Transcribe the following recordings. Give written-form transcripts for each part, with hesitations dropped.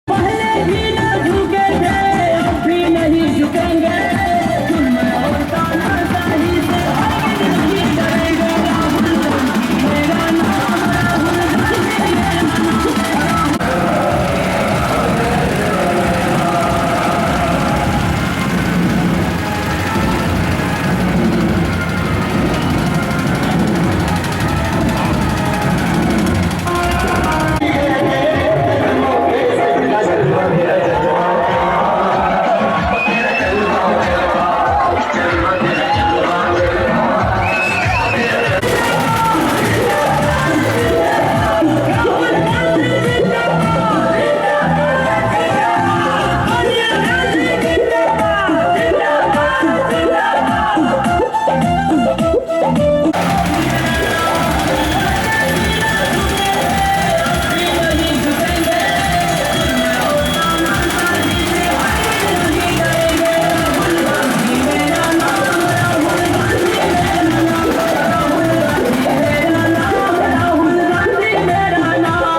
पहले भी न झुके थे, अब भी नहीं झुकेंगे। जुल्म और तानाशाही से हार नहीं डरेंगे। राहुल गांधी मेरा नाम, राहुल गांधी मेरा नाम।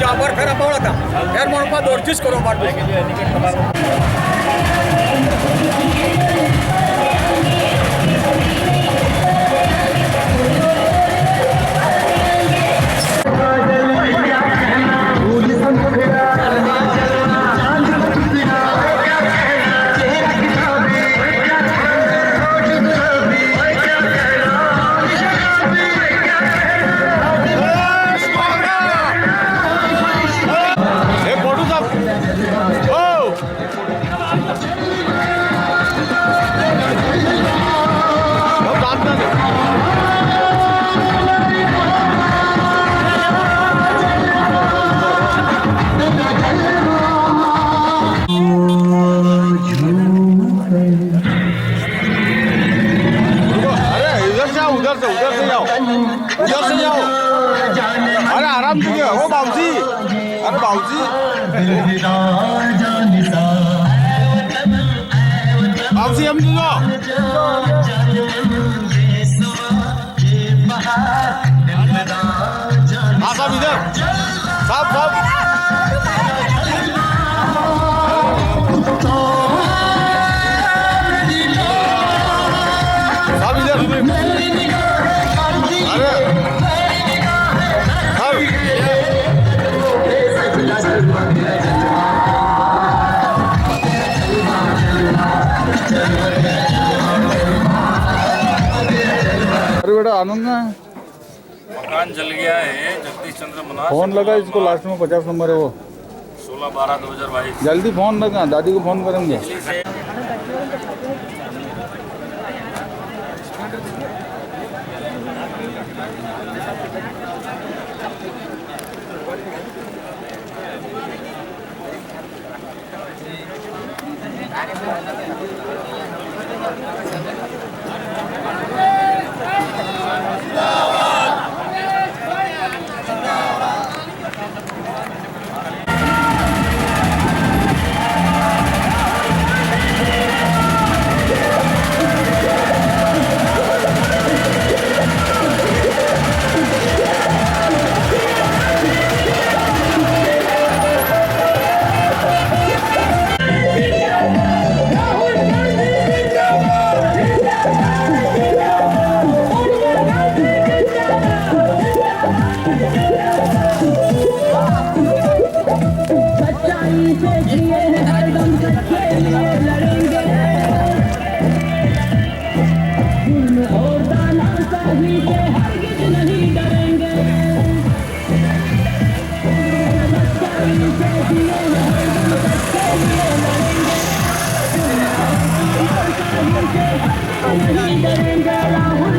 Jamur kena bawa tak? Air mau apa? Dorjis kalau mau. अरे आराम से हो बाबूजी, अरे बाबूजी बाबूजी हम सुनो हाँ साहब इधर साहब साहब साहब इधर अरे बेटा आनंद ना मकान जल गया है जगदीश चंद्र मनास। फोन लगा इसको लास्ट में 50 नंबर है वो 16/12/2022। जल्दी फोन लगा दादी को फोन करेंगे सच्चाई से जिए हरदम सच्चे लिए लड़ेंगे जुल्म और तानाशाही से हरगिज नहीं डरेंगे सच्चाई से जिए हरदम सच्चे लिए लड़ेंगे जुल्म और तानाशाही से हरगिज नहीं डरेंगे राहुल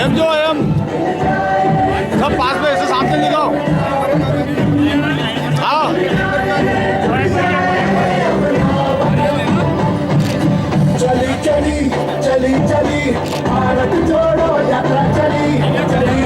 एम जो एम सब पास में ऐसे सामने ले जाओ हाँ चली चली चली चली भारत जोड़ो यात्रा चली चली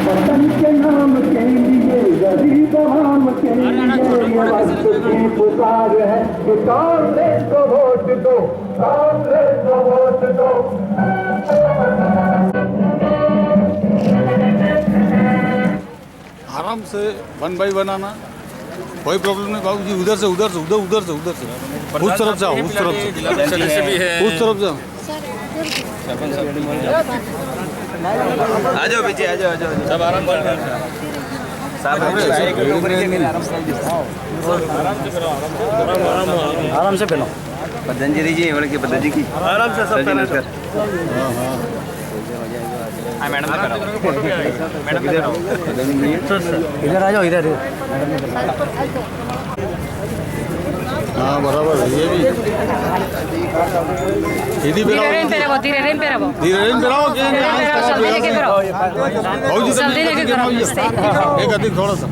वतन के नाम के लिए गरीब हम के लिए वक्त की पुकार है कि कांग्रेस को वोट दो कांग्रेस को वोट दो आराम से 1 बाई 1 आना कोई प्रॉब्लम नहीं बाबू जी उधर से उधर से उधर से उधर से उस तरफ जाओ उस तरफ से जिला परिषद से भी है। उस तरफ जाओ आ जाओ पीछे आ जाओ सब आराम से आराम से पहनो पतंजलि जी वाले की पतंजलि की आराम से सब पहनो सर हाँ मैडम मैडम इधर आ जाओ इधर हाँ बराबर है ये भी इधी Tiraren pera bo, tiraren pera bo. धीरे धीरे कराओ Saldine ke karo. भाऊ जी Saldine ke karo. एक अधिक थोड़ा सा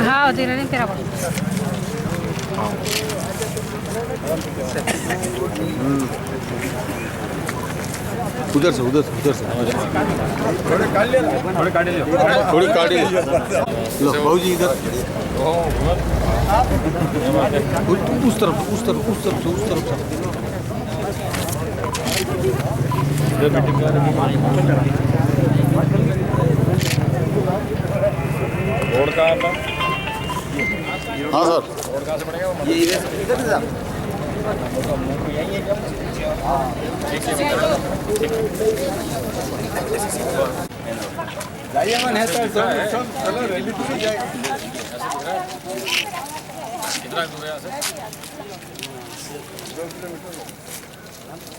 हाँ tiraren pera bo. उधर से थोड़ी काटी लो भाऊ जी इधर उस तरफ रोड कहाँ पर हाँ सर ये इधर से साहब कितना दूर है यहाँ से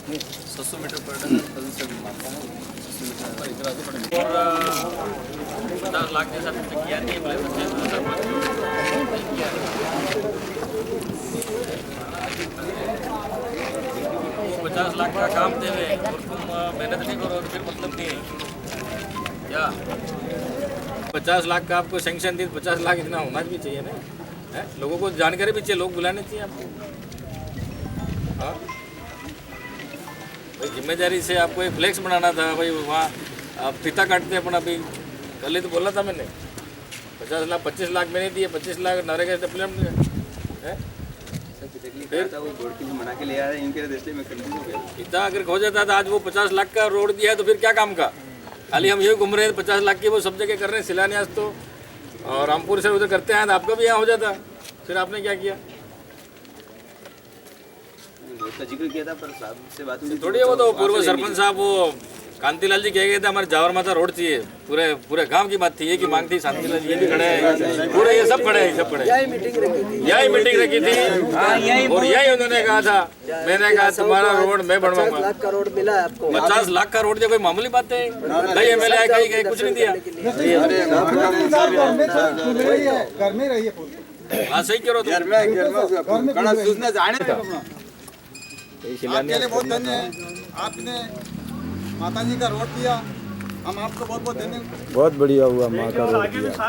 600 मीटर पर डे और 50 लाख के साथ किया नहीं बोले 50 लाख का काम दे रहे और तुम मेहनत नहीं करो तो फिर मतलब नहीं है क्या 50 लाख का आपको सेंक्शन दी 50 लाख इतना होना भी चाहिए ना है? लोगों को जानकारी भी चाहिए लोग बुलाने चाहिए आपको हाँ भाई जिम्मेदारी से आपको एक फ्लेक्स बनाना था भाई वहाँ आप फीता काटते हैं अपना अभी कल ही तो बोला था मैंने 50 लाख 25 लाख मैंने दिए 25 लाख नरेगा सप्लीमेंट है फिर था वो रोड की बना के ले आया इनके इसलिए मैं कंफ्यूज हो गया इतना अगर हो जाता था आज वो 50 लाख का रोड दिया है तो फिर क्या काम का खाली हम ये घूम रहे हैं 50 लाख की वो सब जगह कर रहे हैं शिलान्यास तो और रामपुर से उधर करते हैं तो आपका भी यहाँ हो जाता फिर आपने क्या किया दोस्त का जिक्र किया था पर साहब से बात हुई थोड़ी है वो तो पूर्व सरपंच साहब वो कांतिलाल जी कह गए थे हमारे जावर माता रोड चाहिए पूरे पूरे गांव की बात थी ये की मांग थी शांतिलाल जी ये भी खड़े हैं पूरे ये सब खड़े हैं सब खड़े यही मीटिंग रखी थी और यही उन्होंने कहा था मैंने कहा तुम्हारा रोड मैं बनवाऊंगा 50 लाख का रोड मिला है आपको 50 लाख का रोड जो कोई मामूली बात है कहीं एमएलए आए कहीं कुछ नहीं दिया घर में रहिए हाँ सही करो तुम आपके लिए बहुत धन्य है आपने माता जी का रोड दिया हम आपको बहुत बहुत धन्य बहुत बढ़िया हुआ माँ का रोड दिया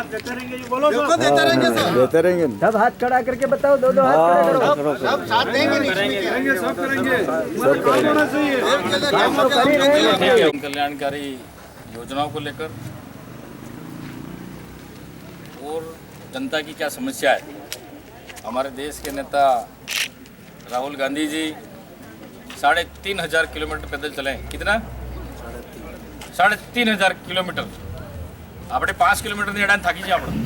बिल्कुल देते रहेंगे सर देते रहेंगे सब हाथ खड़ा करके बताओ दो हाथ खड़े करो सब साथ देंगे कल्याणकारी योजनाओं को लेकर और जनता की क्या समस्या है हमारे देश के नेता राहुल गांधी जी 3,500 किलोमीटर पैदल चले कितना 3,500 किलोमीटर આપણે 5 કિલોમીટર ની એડાન થાકી જાય આપણે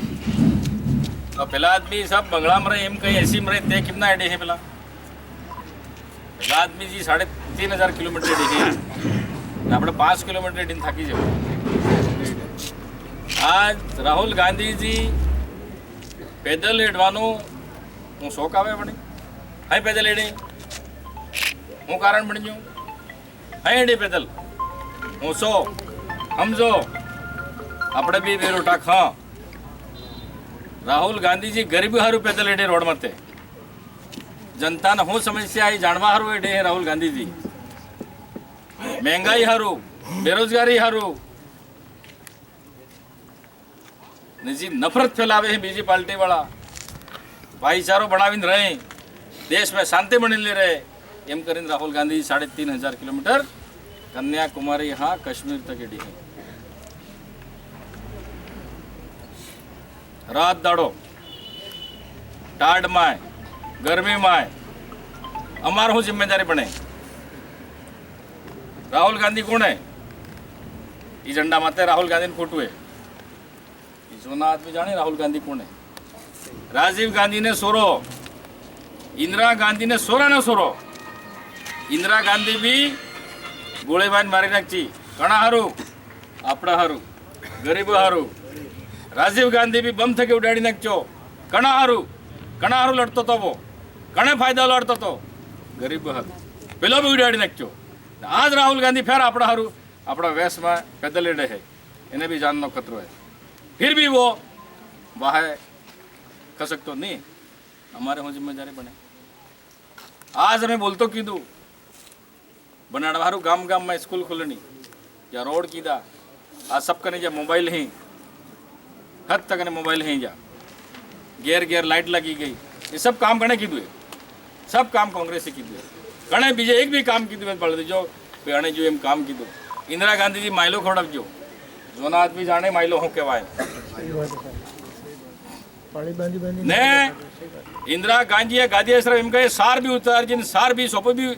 તો પેલા આદમી સાહેબ બંગલામાં રહે એમ કઈ એસી માં રહે તે કેમના એડે છે પેલા આદમી जी 3,500 કિલોમીટર એડે છે આપણે 5 કિલોમીટર એડીને થાકી જાય आज राहुल गांधी जी पैदल एडवानो હું શોખ આવે પણ હાઈ પેદલ એડે હું કારણ બની ગયું હાઈ એડે પેદલ હું સો સમજો આપણે બી બેરોટા ખા રાहुल गांधी जी गरीबी हारू पैदल एडे रोड मते जनता ने हूँ समस्या आई जानवा हारू एडे है राहुल गांधी जी महंगाई हारू बेरोजगारी हारू जी नफरत फैलावे है बीजी पार्टी वाला भाईचारो बनावीन रहे देश में शांति बनी ले रहे एम करीन राहुल गांधी 3,500 किलोमीटर कन्याकुमारी यहाँ कश्मीर तक एडी है रात दाड़ो टाढ़ माए गर्मी माए अमार हूँ जिम्मेदारी बने राहुल गांधी कौन है ये झंडा माते राहुल गांधी ने फोटो है सोना आदमी जाने राहुल गांधी कौन है राजीव गांधी ने सोरो इंदिरा गांधी ने सोरा ना सोरो इंदिरा गांधी भी गोळीबार मारी नाखी कणा हारू आपड़ा हारू गरीब हारू राजीव गांधी भी बम थके उड़ाड़ी नाखो कणा हारू लड़तो तो वो कणे फायदा लड़तो तो गरीब हारू पेलो भी उड़ाड़ी नाखो आज राहुल गांधी फिर आपड़ा हारू अपना वेश में पैदल एडे है इन्हें भी जाननो खतरो है फिर भी वो बाहर खसक तो नहीं हमारे हो जिम्मेदारी बने आज हमें बोलतो कीधु बनाड़वारू गाम गाम में स्कूल खुलनी या रोड कीधा आज सब कने जा मोबाइल ही हद तक ने मोबाइल ही जा गेर गेर लाइट लगी गई ये सब काम कने कीधु है सब काम कांग्रेस से कीधु है कणे बीजे एक भी काम कीधु पड़ दीजो अणे जो एम काम कीधु इंदिरा गांधी जी माइलो खोड़वजो जोना आदमी जाने माइलो हूँ कहवाय ने इंदिरा गांधी गादी एम कहे सार भी उतार जिन सार भी सोप भी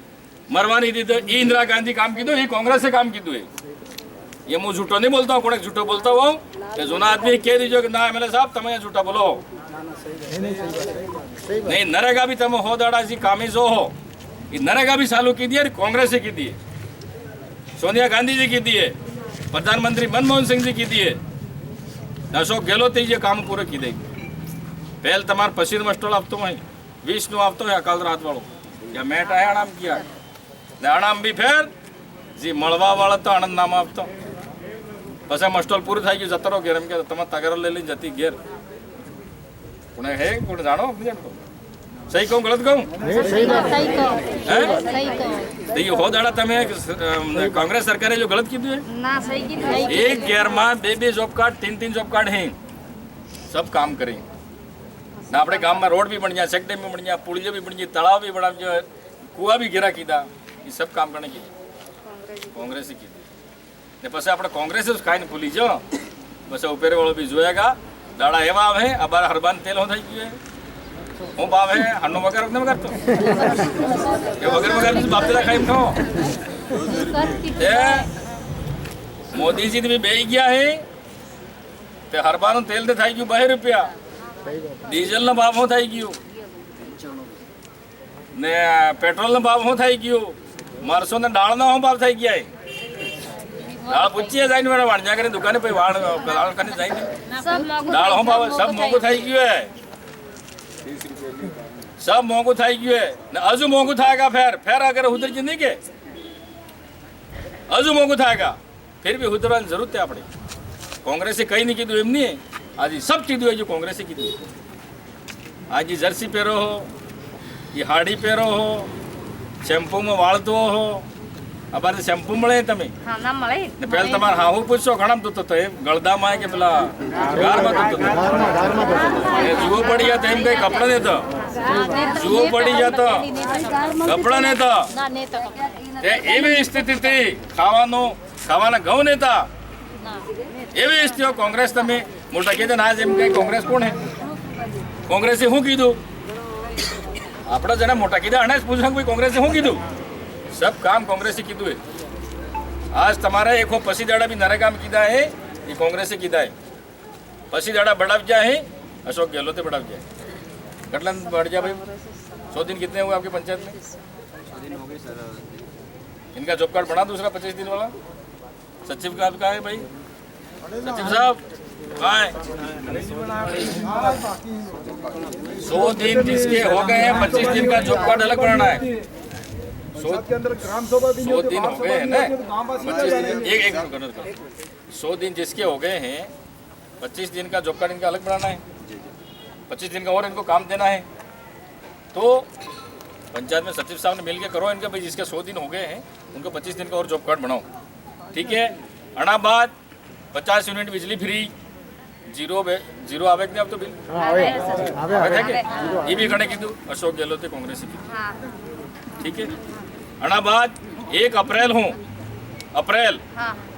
मरवानी थी तो ये इंदिरा गांधी काम की दो, ये कांग्रेस से काम की दो। ये मुँह झूठो नहीं बोलता हूँ, कोई झूठो बोलता हूँ कि जूना आदमी कह दीजिए कि ना एमएलए साहब तमें झूठा बोलो नहीं। नरेगा भी तम हो दाड़ा सी कामी जो हो, ये नरेगा भी चालू की दिए, कांग्रेस से की दिए, सोनिया गांधी जी की दिए, प्रधानमंत्री मनमोहन सिंह जी की दिए, अशोक गहलोत ये काम पूरे की देगी। पहले तमार पसीन मस्टोल आप तो वहीं 20 નું આપતો હોય કાલ રાત વાળો या મેટ આયા આણામ કિયા ને આણામ બી ફેર જે મળવા વાળા તો આનંદ નામ આપતો પછી મસ્ટોલ પૂરું થઈ ગયું જતો રહો ઘેર એમ કે તમે તગાર લઈ લઈને જતી ઘેર કોને હે કોને જાણો જાણતો સહી કહું ગલત કહું તો ये हो दाड़ा તમે कांग्रेस सरकारे जो गलत कीधું है एक घेर में 2 जॉब कार्ड 3 जॉब कार्ड हैं, सब काम करें ना। अपने गांव में रोड भी बन गया, सेक्टर भी बन गया, पुलिया भी बन गई, तालाब भी बना, जो कुआ भी घेरा कीधा, ये सब काम करने की कांग्रेस ही की ने पछे આપણે कांग्रेस खाई भूली जो बस ऊपर वालों भी जोएगा दाड़ा एवा आवे अबार हरबान तेल हो થઈ ગયું હું ભાવે હન્નો વગર ન કરતો એ વગર વગર બાપલા ખાઈ નો એ મોદી जी भी બેહી ગયા હે તે હરબાનું તેલ તે થઈ ગયું 2 રૂપિયા, डीजल નો ભાવ હું થઈ ગયું ને પેટ્રોલ નો ભાવ હું થઈ ગયું, મરસો ને દાળ નો ભાવ થઈ ગયા હે। દાળ પૂછીએ જાય ને વાણિયા કરે દુકાને પછી વાણ દાળ કને જાય ને દાળ હું ભાવ सब મોંઘું થઈ ગયું હે, सब મોંઘું થઈ ગયું હે ને હજુ મોંઘું થાયगा। फेर अगर उधर जी नहीं के હજુ મોંઘું થાયगा, फिर भी उधरવાની જરૂર છે આપણે। कांग्रेसे કઈ નહીં કીધું એમ નહીં, आज सब कीधु है जो कांग्रेस की दी। आज ये जर्सी पहरो हो, ये हाड़ी पहरो हो, शैम्पू में वाल दो हो, अब आज शैम्पू મળે તમે હા ના મળે ને પહેલ તમાર હાહુ પૂછો ઘણા તો તો એ ગળદા માં કે પેલા ગારમાં તો એ જુઓ પડી ગયા તેમ કઈ કપડા ને તો જુઓ પડી ગયા તો કપડા ને તો એ એવી સ્થિતિ હતી ખાવાના ઘઉં નેતા એવી સ્થિતિઓ कांग्रेस તમે મોટા કીધું ના જેમ કે कांग्रेस કોણ હે कांग्रेसे શું કીધું આપણા જણા મોટા કીધા અનેસ પૂછો કોઈ कांग्रेसे શું કીધું सब काम कांग्रेसे कीधु है। आज तुम्हारा एक पसी दाड़ा भी नरेगा में कीधा है, ये कांग्रेसे कीधा है। पसी दाड़ा बढ़ाव जाए है अशोक गहलोत बढ़ाव जाए कटलन बढ़ जाए भाई। 100 दिन कितने हुए आपकी पंचायत में? 100 दिन हो गए सर। इनका जॉब कार्ड बना दूसरा 25 दिन वाला सचिव का कहाँ है भाई? सचिव साहब कहाँ है? 100 दिन जिसके हो गए हैं 25 दिन का जॉब कार्ड अलग बनाना है। 100 दिन हो गए हैं ना, 25 दिन एक 100 दिन जिसके हो गए हैं 25 दिन का जॉब कार्ड इनका अलग बनाना है, 25 दिन का और इनको काम देना है। तो पंचायत में सचिव साहब ने मिल के करो इनका भाई, जिसके 100 दिन हो गए हैं उनको 25 दिन का और जॉब कार्ड बनाओ, ठीक है। अनाबाद 50 यूनिट बिजली फ्री, जीरो आवे नहीं अब तो बिल ये भी घणे कीधु अशोक गहलोत कांग्रेस की, ठीक है। अनाबाद 1 अप्रैल हूँ अप्रैल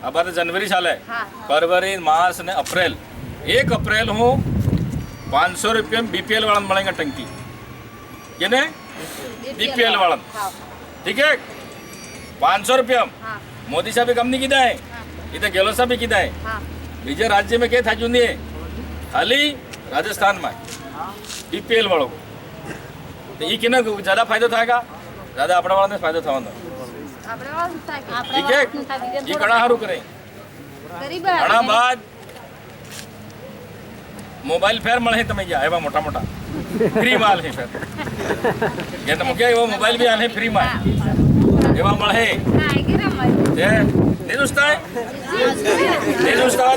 अब जनवरी साल है फरवरी मार्च ने अप्रैल 1 अप्रैल हूँ 500 रुपये में बीपीएल वाला मिलेगा टंकी, ये ने बीपीएल वाला, ठीक है। 500 रुपये मोदी साहब भी कम नहीं कीधा है, इधर गहलोत साहब भी कीधा है। बीजे राज्य में क्या था जो नहीं खाली राजस्थान में बीपीएल वालों को तो ये कितना ज़्यादा फायदा थाएगा, ज़्यादा अपने वाला ने फायदा था ठीक है। ये कड़ा हारू करें घना बाद मोबाइल फेर મળે તમે ગયા એવા મોટા મોટા ફ્રી માલ હે ફેર કે તમે કે એવો મોબાઈલ બી આને ફ્રી માં એવા મળે એ નેજુસ્તાન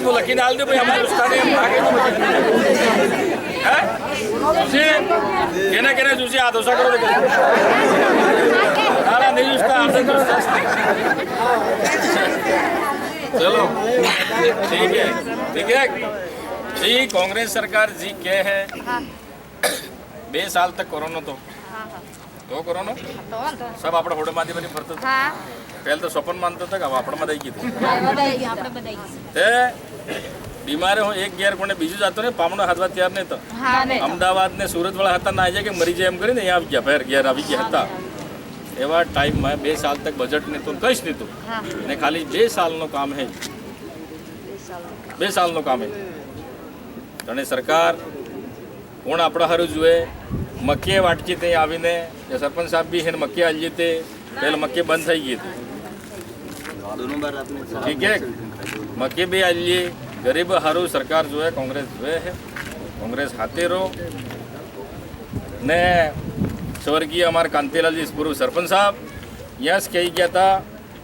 બોલા કે डाल दे भाई हमारे उस्ताद ने आगे तो हैं जी केना केना जूसी आ दोसा करो सारा નેજુસ્તાન आपसे करो चलो ठीक है जी। कांग्रेस सरकार जी के है 2 साल तक कोरोना तो कोरोना सब આપણે હોડમાંથી બની ફરતો પહેલ તો સ્વપ્ન માનતો હતો કે આપણે માં દઈ ગયું તે બીમાર હો એક ગેર કોને બીજું જાતો ને પામણો હાથવા તૈયાર નહીં તો અમદાવાદ ને સુરત વાળા હતા ના જાય કે મરી જાય એમ કરીને અહીંયા આવી ગયા ફેર ગેર આવી ગયા હતા એવા ટાઈમમાં 2 સાલ તક બજેટ નહોતું કંઈ જ નહોતું હા ને ખાલી 2 સાલનું કામ છે 2 સાલનું કામ છે અને સરકાર કોણ આપણા હારું જુએ મક્કે વાટકી તે આવીને જે સરપંચ સાહેબ બી છે ને મક્કે આવી જતે પહેલાં મક્કે બંધ થઈ ગઈ હતી दोनों बार आपने ठीक है मक्के भी आइए गरीब हारू सरकार जो है कांग्रेस जो है कांग्रेस हाथे रो ने स्वर्गीय हमारे कांतिलाल जी पूर्व सरपंच साहब यहाँ से कही गया था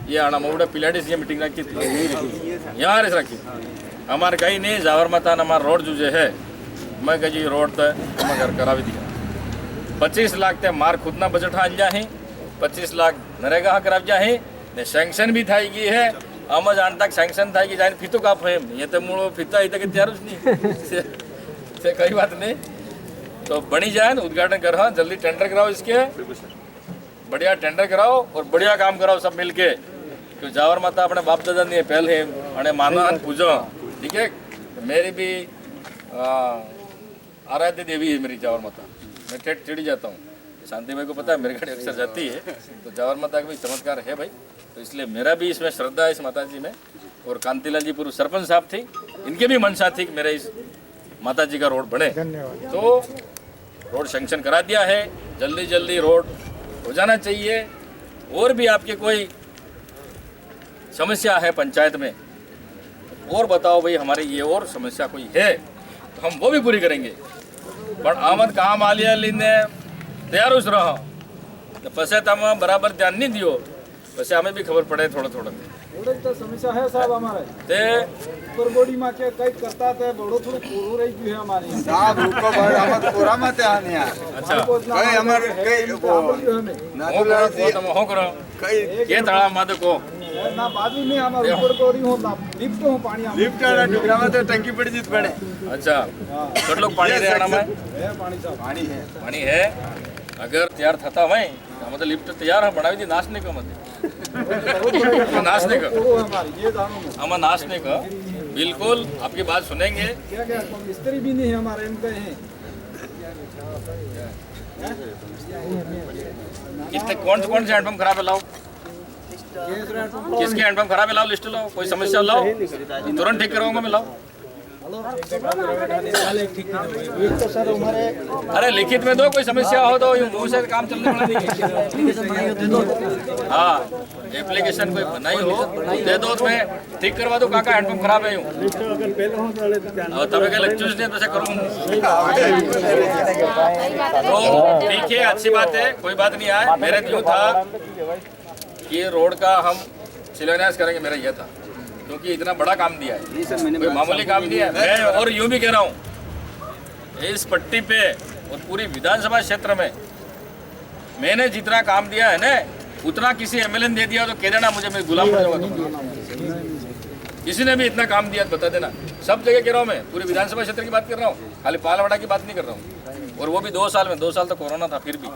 ये अणामोड़ा पिलाडिस ये मीटिंग रखी थी यहाँ रखी हमारे कहीं नहीं जावर माता हमारा रोड जो है मैं कही रोड तो मैं घर करा भी दिया 25 लाख ते मार खुदना बजट हाँ जाए 25 लाख नरेगा करा जाए ने સેંક્શન બી થઈ ગઈ હે આમ જ આન તક સેંક્શન થઈ ગઈ જાય ફીતું કાપ એમ એ તો મૂળો ફીતા એ તો કે ત્યારું જ નહીં તે કઈ વાત નહીં तो बनी जाए ना उद्घाटन करो जल्दी टेंडर कराओ इसके बढ़िया टेंडर कराओ और बढ़िया काम कराओ सब मिलके क्यों जावर माता अपने बाप दादा ने पहले अने मानव पूजो ठीक है मेरी भी आराध्य देवी है मेरी जावर माता मैं ठेठ चिड़ी जाता हूँ शांति भाई को पता है मेरी गाड़ी अक्सर जाती है तो जावर माता का भी चमत्कार है भाई तो इसलिए मेरा भी इसमें श्रद्धा है इस माता जी में और कांतिलाल जी पूर्व सरपंच साहब थी इनके भी मनसा थी कि मेरे इस माता जी का रोड बने तो रोड सेंक्शन करा दिया है जल्दी जल्दी रोड हो जाना चाहिए और भी आपके कोई समस्या है पंचायत में और बताओ भाई हमारी ये और समस्या कोई है तो हम वो भी पूरी करेंगे पर आमद काम आलिया ने तैयार उस रहो तो पसे तम बराबर ध्यान नहीं दियो पसे हमें भी खबर पड़े थोड़ा थोड़ा तो समस्या है साहब हमारे ते पर बॉडी में के कई करता थे बड़ो थोड़ा पूरो रही गई है हमारी साहब रुको भाई हम पूरा मत आने यार अच्छा कई हमारे कई वो हो करो तुम हो करो कई ये तड़ा मादे को ना बाद में नहीं हमारे ऊपर बॉडी हो लिफ्ट हो पानी लिफ्ट वाला टुकड़ा में तो टंकी पड़ी जीत पड़े अच्छा सब लोग पानी रहना में है पानी साहब पानी है अगर तैयार थता हुआ मतलब लिफ्ट तैयार है बनावी थी नाशने का मत नाशने का वो हमारी ये दानों में हम नाशने का बिल्कुल आपकी बात सुनेंगे क्या क्या मिस्त्री भी नहीं है हमारे इनके हैं कितने कौन से हैंडपम्प खराब है लाओ किसके हैंडपम्प खराब है लाओ लिस्ट लाओ कोई समस्या लाओ तुरंत ठीक कराऊंगा मैं लाओ तो सर हमारे अरे लिखित में दो कोई समस्या हो तो यूं मुंह से काम चलने वाला नहीं हाँ एप्लीकेशन कोई बनाई हो दे दो तो मैं ठीक करवा दो काका हैंडपम्प खराब है यूं और तब क्या लेक्चर्स नहीं तो करूँ तो ठीक है अच्छी बात है कोई बात नहीं आए मेरे यूँ था कि रोड का हम शिलान्यास करेंगे मेरा यह था क्योंकि इतना बड़ा काम दिया है कोई मामूली काम नहीं है मैं और यूं भी कह रहा हूँ इस पट्टी पे और पूरी विधानसभा क्षेत्र में मैंने जितना काम दिया है ना उतना किसी एमएलए ने दे दिया तो कह देना मुझे मैं गुलाम बन जाऊंगा किसी ने भी इतना काम दिया तो बता देना सब जगह कह रहा हूँ मैं पूरी विधानसभा क्षेत्र की बात कर रहा हूँ खाली पालवाड़ा की बात नहीं कर रहा हूँ और वो भी 2 साल में 2 साल तो कोरोना था फिर भी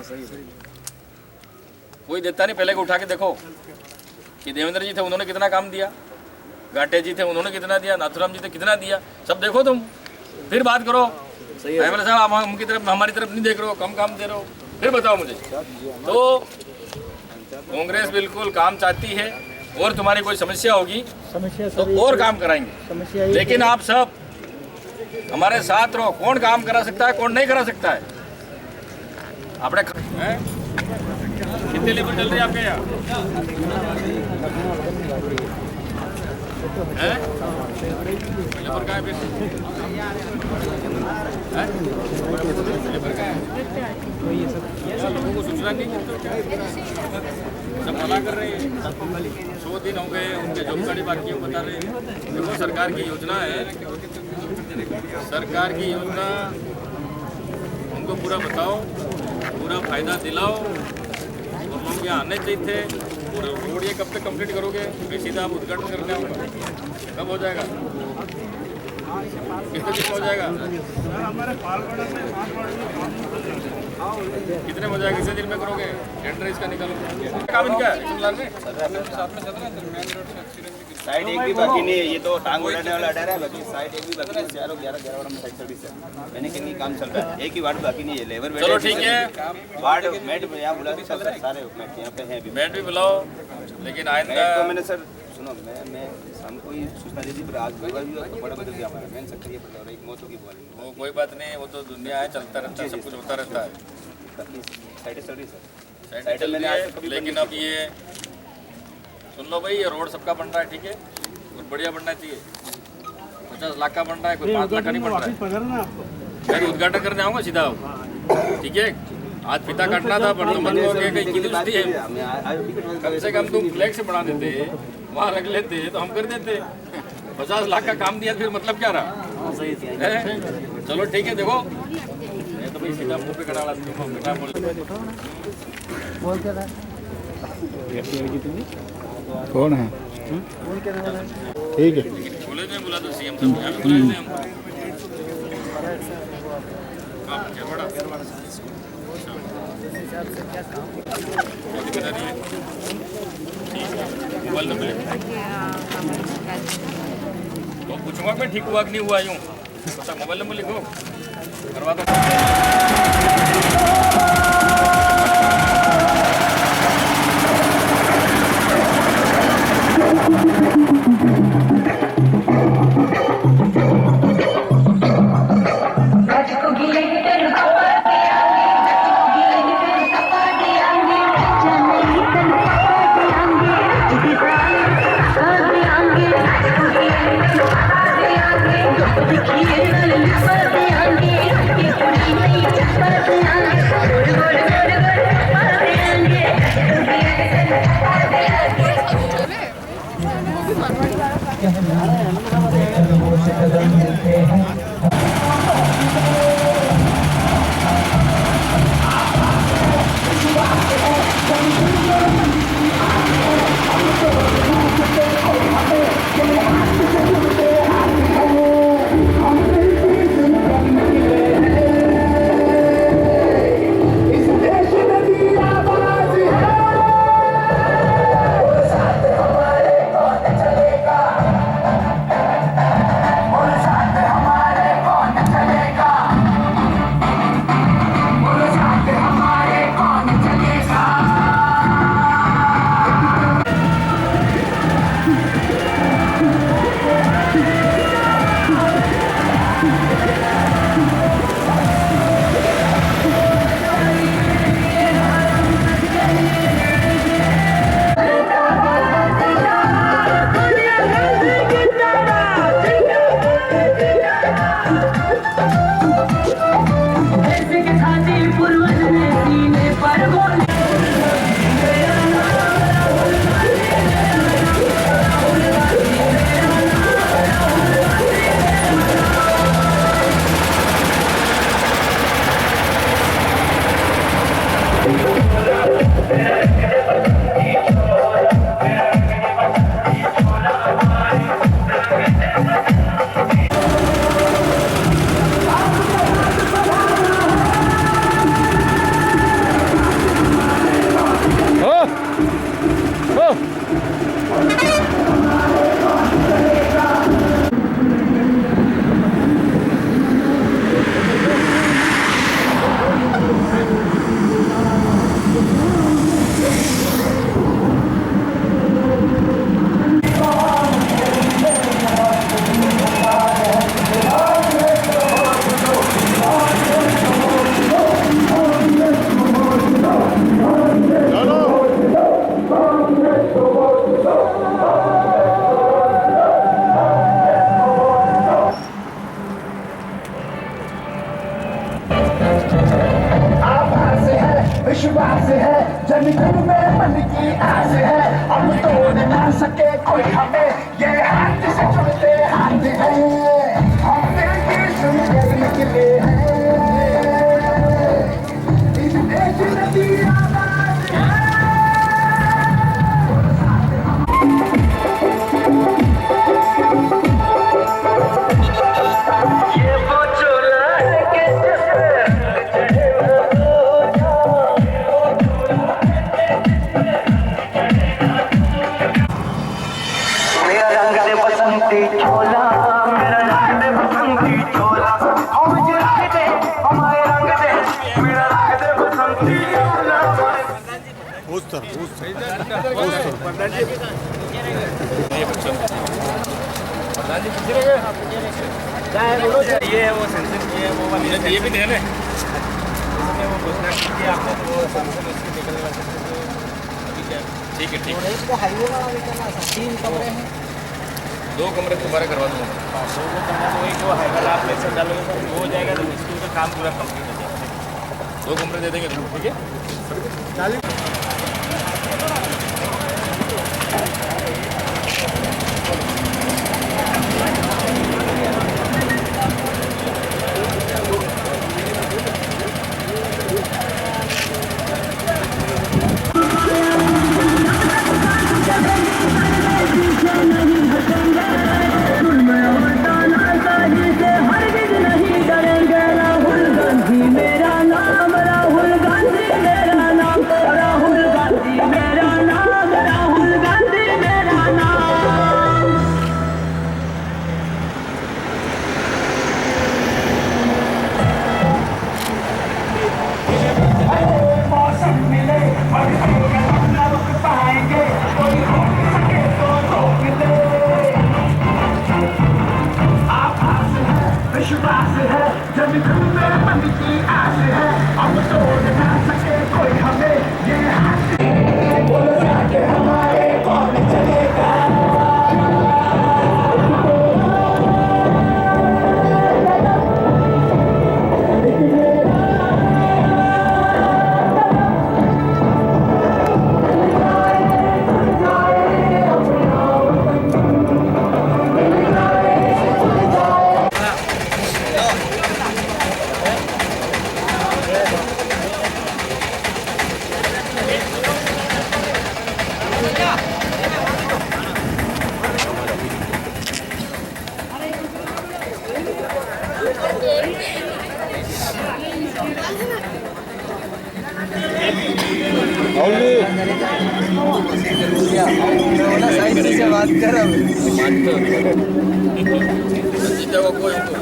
कोई देता नहीं पहले को उठा के देखो कि देवेंद्र जी थे उन्होंने कितना काम दिया घाटे जी थे उन्होंने कितना दिया नाथुराम जी थे कितना दिया सब देखो तुम फिर बात करो एमएलए साहब हम की तरफ हमारी तरफ नहीं देख रहे हो कम काम दे रहे हो फिर बताओ मुझे तो कांग्रेस बिल्कुल काम चाहती है और तुम्हारी कोई समस्या होगी तो और काम कराएंगे लेकिन आप सब हमारे साथ रहो कौन काम करा सकता है कौन नहीं करा सकता है आपने कितने लेबर चल रही है आपके यहाँ लेबर का है फिर लेबर का है लोगों को सूचना नहीं सब मना कर रहे हैं 100 दिन हो गए उनके जॉब कार्ड बाकी हैं बता रहे हैं देखो सरकार की योजना है सरकार की योजना उनको पूरा बताओ पूरा फायदा दिलाओ और लोग यहाँ आने चाहिए थे और रोड ये कब तक कंप्लीट करोगे मैं सीधा आप उद्घाटन करने आऊँगा कब हो जाएगा कितने दिन हो जाएगा कितने हो जाएगा कितने दिन में करोगे टेंडर इसका निकालो काम इनका है साइड एक भी बाकी नहीं है, ये तो टांग उड़ाने वाला डर है, बाकी साइड एक भी बाकी नहीं है। चारों 11 वार्ड में साइड सर्विस है, यानी कि काम चल रहा है। एक ही वार्ड बाकी नहीं है, लेबर चलो ठीक है, वार्ड मेट यहाँ बुला के चल रहा है, सारे मेट यहाँ पे हैं अभी। बैठ भी बुलाओ, लेकिन आइंदा तो मैंने सर सुनो, मैं शाम को ही सूचना दी थी, पर आज होगा भी तो बड़ा बदल गया हमारा मेन सक्रिय पड़ रहा है, एक मौत होगी बोली। वो कोई बात नहीं, वो तो दुनिया है, चलता रहता है, सब कुछ होता रहता है। बाकी साइड सर्विस है, साइड चल रही है, लेकिन अब ये सुन लो भाई, ये रोड सबका बन रहा है, ठीक है, और बढ़िया बनना चाहिए। 50 लाख का बन रहा है, कोई 5 लाख का नहीं बन रहा है। मैं उद्घाटन करने आऊँगा सीधा, ठीक है। आज पिता काटना था, पर तुम मन हो गए कहीं की दोस्ती है, कम से कम तुम फ्लैग से बढ़ा देते, वहाँ रख लेते तो हम कर देते। 50 लाख का काम दिया, फिर मतलब क्या रहा है? चलो ठीक है, देखो मैं तो भाई सीधा मुँह पे खड़ा कौन है? ठीक है, कॉलेज में बुला दो, सीएम साहब यहाँ भी बुलाए थे हम। हाँ, क्या बड़ा मोबाइल नंबर तो पूछूंगा मैं, ठीक हुआ कि नहीं हुआ यूँ, अच्छा मोबाइल नंबर लिखो, करवा दो। विश्वास है, जन जन में मन की आस है, हम तोड़ ना सके कोई हमें, ये हाथ से चलते हाथ है, हम दिल की सुन करने के लिए हैं, इस देश नदी आवाज है। ये वो चोला है कि प्रधान जी पीछे रह गए। ये है वो सेंसन की है वो वाली ये भी दे ले। इसमें वो घोषणा की थी आपने तो वो सेंसन उसके निकलने वाले थे तो अभी क्या ठीक है ठीक है। हाईवे वाला निकलना 3 कमरे हैं 2 कमरे तुम्हारे करवा दूंगा। तो वो करना तो वही जो है वाला आप लेकर डालोगे सर वो हो जाएगा तो स्कूल का काम पूरा कंप्लीट हो जाएगा। 2 कमरे दे देंगे तुमको, ठीक है। हरगिज नहीं डरेंगे। राहुल गांधी मेरा नाम, राहुल गांधी मेरा नाम, राहुल गांधी मेरा नाम, राहुल गांधी मेरा नाम। मौसम मिले और न रुक पाएंगे कोई रोक सके तो रोक ले आभास है विश्वास है जब में मन की आस है अब तोड़ ना सके कोई हमें ये हाथ बोलो जाके हमारे कौन चलेगा साइड से बात कर जीता हुआ कोई तो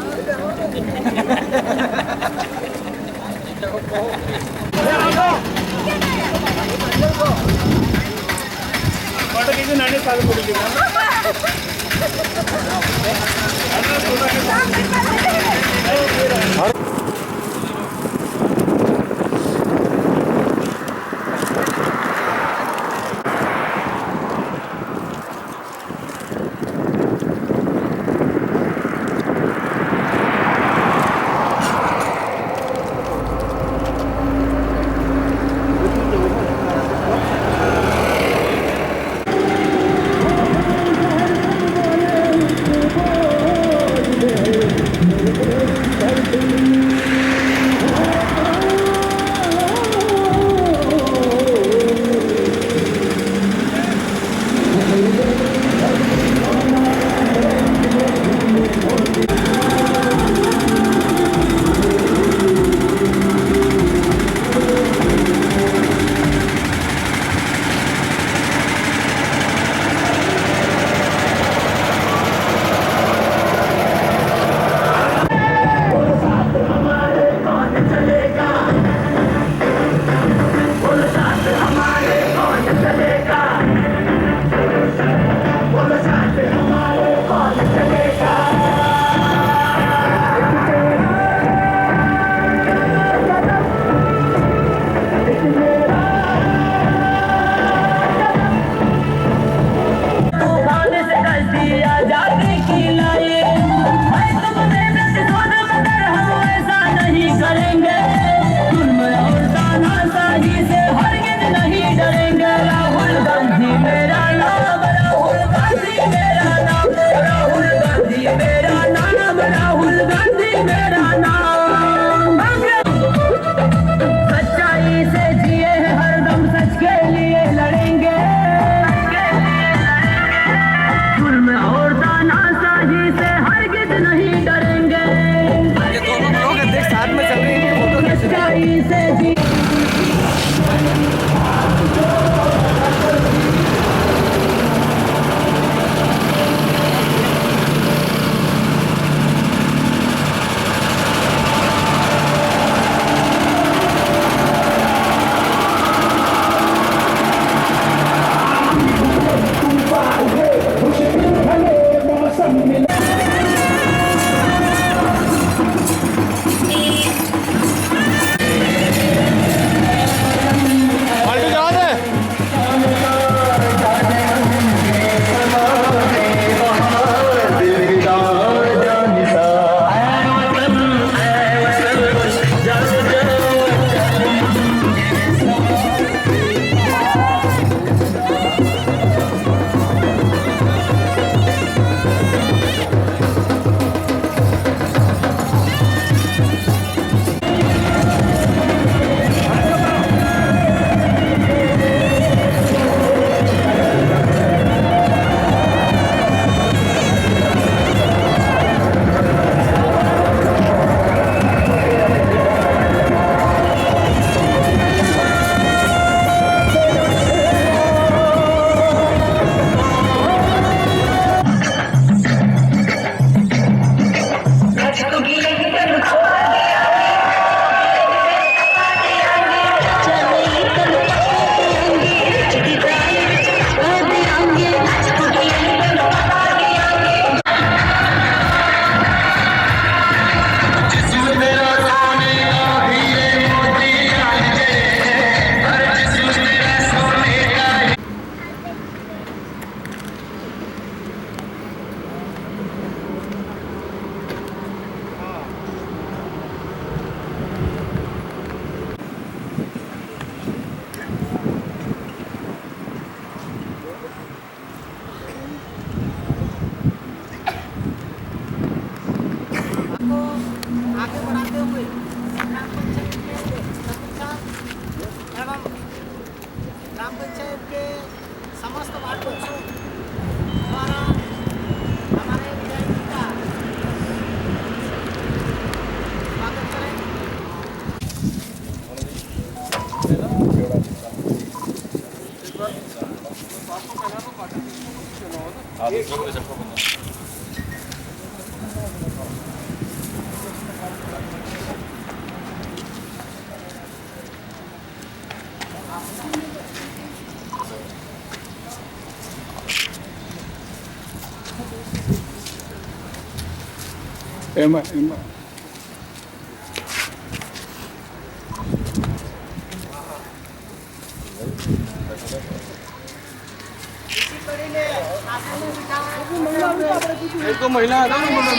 एक तो महिला है ना मेनर में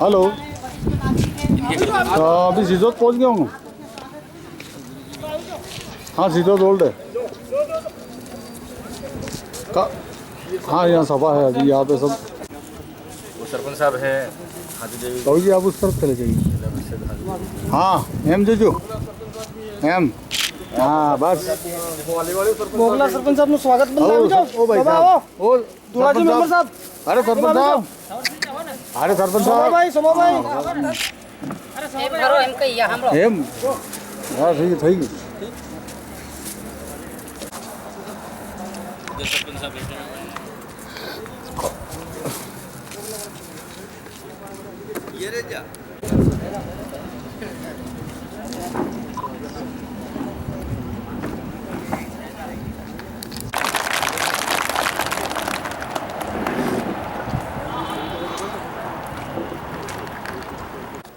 हेलो अभी सिजोत पहुंच गया हूँ। हाँ सिजोत रोड है हाँ यहाँ सभा है अभी यहाँ पे सब वो सरपंच साहब है हाजी देवी कहोगी जी आप उस तरफ चले जाइए। हाँ एम जीजू एम हाँ बस मोगला सरपंच साहब नु स्वागत ओ भाई साहब ओ दुलाजी मेंबर साहब अरे सरपंच साहब अरे सरपंच साहब भाई सोमा भाई करो एम कहिया हमरो एम हाँ ठीक है ठीक है ये रे जा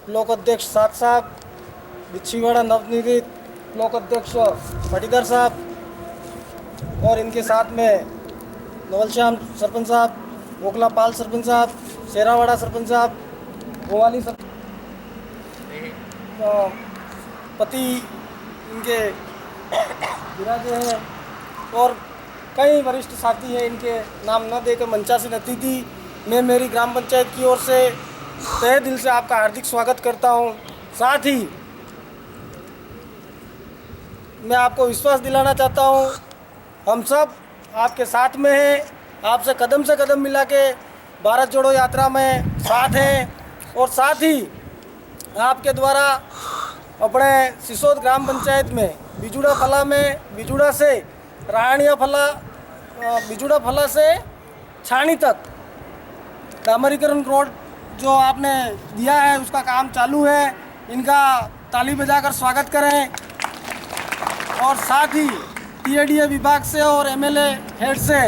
ब्लॉक अध्यक्ष साथ साहब, बिच्छीवाड़ा नवनिर्मित ब्लॉक अध्यक्ष पाटीदार साहब और इनके साथ में नवलश्याम सरपंच साहब, ओखला पाल सरपंच साहब, शेरावाड़ा सरपंच साहब, गोवाली पति इनके विराजे हैं और कई वरिष्ठ साथी हैं। इनके नाम न देकर मंचासीन अतिथि मैं मेरी ग्राम पंचायत की ओर से तहे दिल से आपका हार्दिक स्वागत करता हूं। साथ ही मैं आपको विश्वास दिलाना चाहता हूं हम सब आपके साथ में हैं, आपसे कदम से कदम मिला के भारत जोड़ो यात्रा में साथ हैं और साथ ही आपके द्वारा अपने सिसोद ग्राम पंचायत में बिजुड़ा फला में बिजुड़ा से राहणिया फला बिजुड़ा फला से छाणी तक डामरीकरण रोड जो आपने दिया है उसका काम चालू है। इनका ताली बजाकर स्वागत करें और साथ ही टीएडीए विभाग से और एमएलए हेड से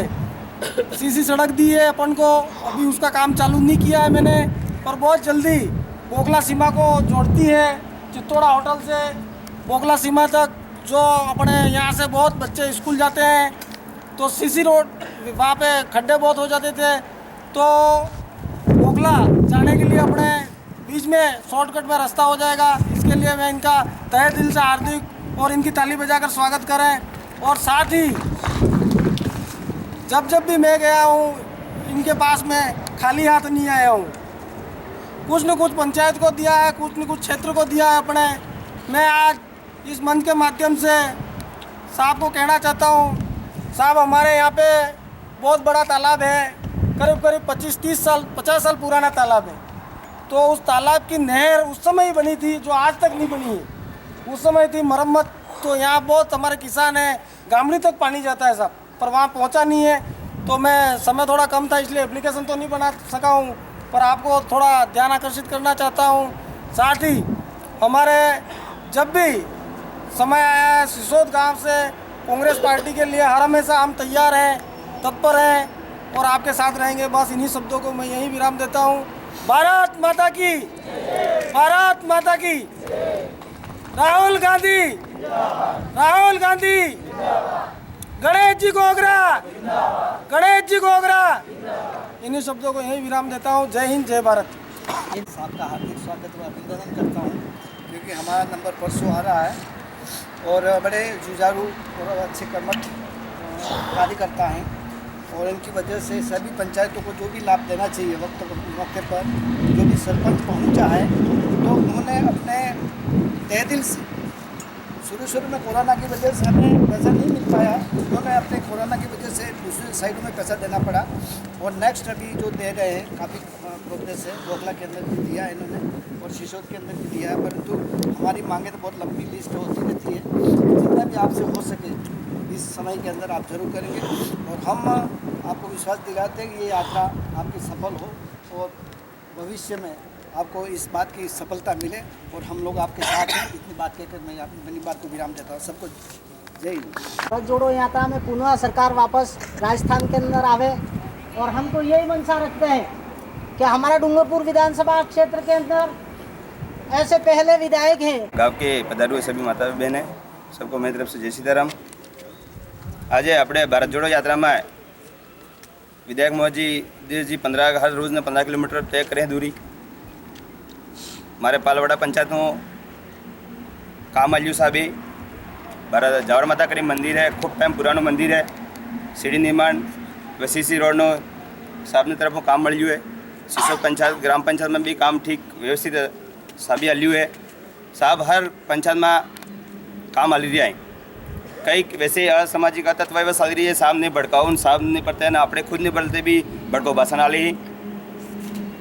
सीसी सड़क दी है अपन को, अभी उसका काम चालू नहीं किया है मैंने, और बहुत जल्दी बोगला सीमा को जोड़ती है चित्तौड़ा होटल से बोगला सीमा तक। जो अपने यहाँ से बहुत बच्चे स्कूल जाते हैं तो सीसी रोड वहाँ पे खड्डे बहुत हो जाते थे, तो बोगला जाने के लिए अपने बीच में शॉर्टकट में रास्ता हो जाएगा। इसके लिए मैं इनका तहे दिल से हार्दिक और इनकी ताली बजाकर स्वागत करें। और साथ ही जब भी मैं गया हूँ इनके पास में खाली हाथ नहीं आया हूँ, कुछ न कुछ पंचायत को दिया है, कुछ न कुछ क्षेत्र को दिया है अपने। मैं आज इस मंच के माध्यम से साहब को कहना चाहता हूँ, साहब हमारे यहाँ पे बहुत बड़ा तालाब है, करीब 50 साल पुराना तालाब है। तो उस तालाब की नहर उस समय ही बनी थी जो आज तक नहीं बनी है, उस समय थी मरम्मत। तो यहाँ बहुत हमारे किसान हैं, गामड़ी तक पानी जाता है साहब, पर वहाँ पहुँचा नहीं है। तो मैं समय थोड़ा कम था इसलिए एप्लीकेशन तो नहीं बना सका हूँ, पर आपको थोड़ा ध्यान आकर्षित करना चाहता हूँ। साथ ही हमारे जब भी समय आया है सिसोद गांव से कांग्रेस पार्टी के लिए हर हमेशा हम तैयार हैं, तत्पर हैं और आपके साथ रहेंगे। बस इन्हीं शब्दों को मैं यहीं विराम देता हूँ। भारत माता की, भारत माता की। राहुल गांधी, राहुल गांधी। गणेश जी गोगरा, गणेश जी गोगरा। इन्हीं शब्दों को यहीं विराम देता हूँ। जय हिंद, जय भारत। आपका हार्दिक स्वागत व अभिनंदन करता हूँ, क्योंकि हमारा नंबर परसों आ रहा है और बड़े जुझारू और अच्छे कर्मठ कार्यकर्ता हैं और इनकी वजह से सभी पंचायतों को जो भी लाभ देना चाहिए मौके पर जो भी सरपंच पहुंचा है, तो उन्होंने अपने तहे दिल से शुरू में कोरोना की वजह से हमें पैसा नहीं मिल पाया, उन्होंने अपने कोरोना की वजह से दूसरी साइडों में पैसा देना पड़ा और नेक्स्ट अभी जो दे रहे हैं काफ़ी प्रोग्रेस है। बोखला के अंदर भी दिया है इन्होंने और सिसोद के अंदर भी दिया है, परंतु हमारी मांगे तो बहुत लंबी लिस्ट होती रहती है। जितना भी आपसे हो सके इस समय के अंदर आप जरूर करेंगे और हम आपको विश्वास दिलाते हैं कि ये यात्रा आपकी सफल हो और भविष्य में आपको इस बात की सफलता मिले और हम लोग आपके साथ हैं। इतनी बात कहकर मैं अपनी बात को विराम देता हूँ। सबको जय हिंद। भारत जोड़ो यात्रा में पुनः सरकार वापस राजस्थान के अंदर आवे और हम तो यही मंशा रखते हैं कि हमारा डूंगरपुर विधानसभा क्षेत्र के अंदर ऐसे पहले विधायक हैं। गांव के पधारू सभी माता बहन है, सबको मेरी तरफ से जय सीताराम। आज આપણે ભારત જોડો યાત્રામાં વિધાયક મોહનજી 15 હર રોજને 15 કિલોમીટર તય કરે दूरी। મારે પાલવાડા પંચાયતનું કામ આલ્યું સાહેબે भारत जावर माता करी मंदिर है, खूब टाइम पुरानो मंदिर है, सीढ़ी निर्माण सीसी रोडनो साहब तरफ काम मळ्યું है। सिसोद पंचायत ग्राम पंचायत में भी काम ठीक व्यवस्थित साबी आल्યું है। साहब हर पंचायत में काम आली रहा है। कई वैसे असामाजिक तत्व एवं चली रही है, साहब ने भड़काओ साहब नहीं पड़ते हैं, अपने खुद नहीं पड़ते भी भड़को भाषण आली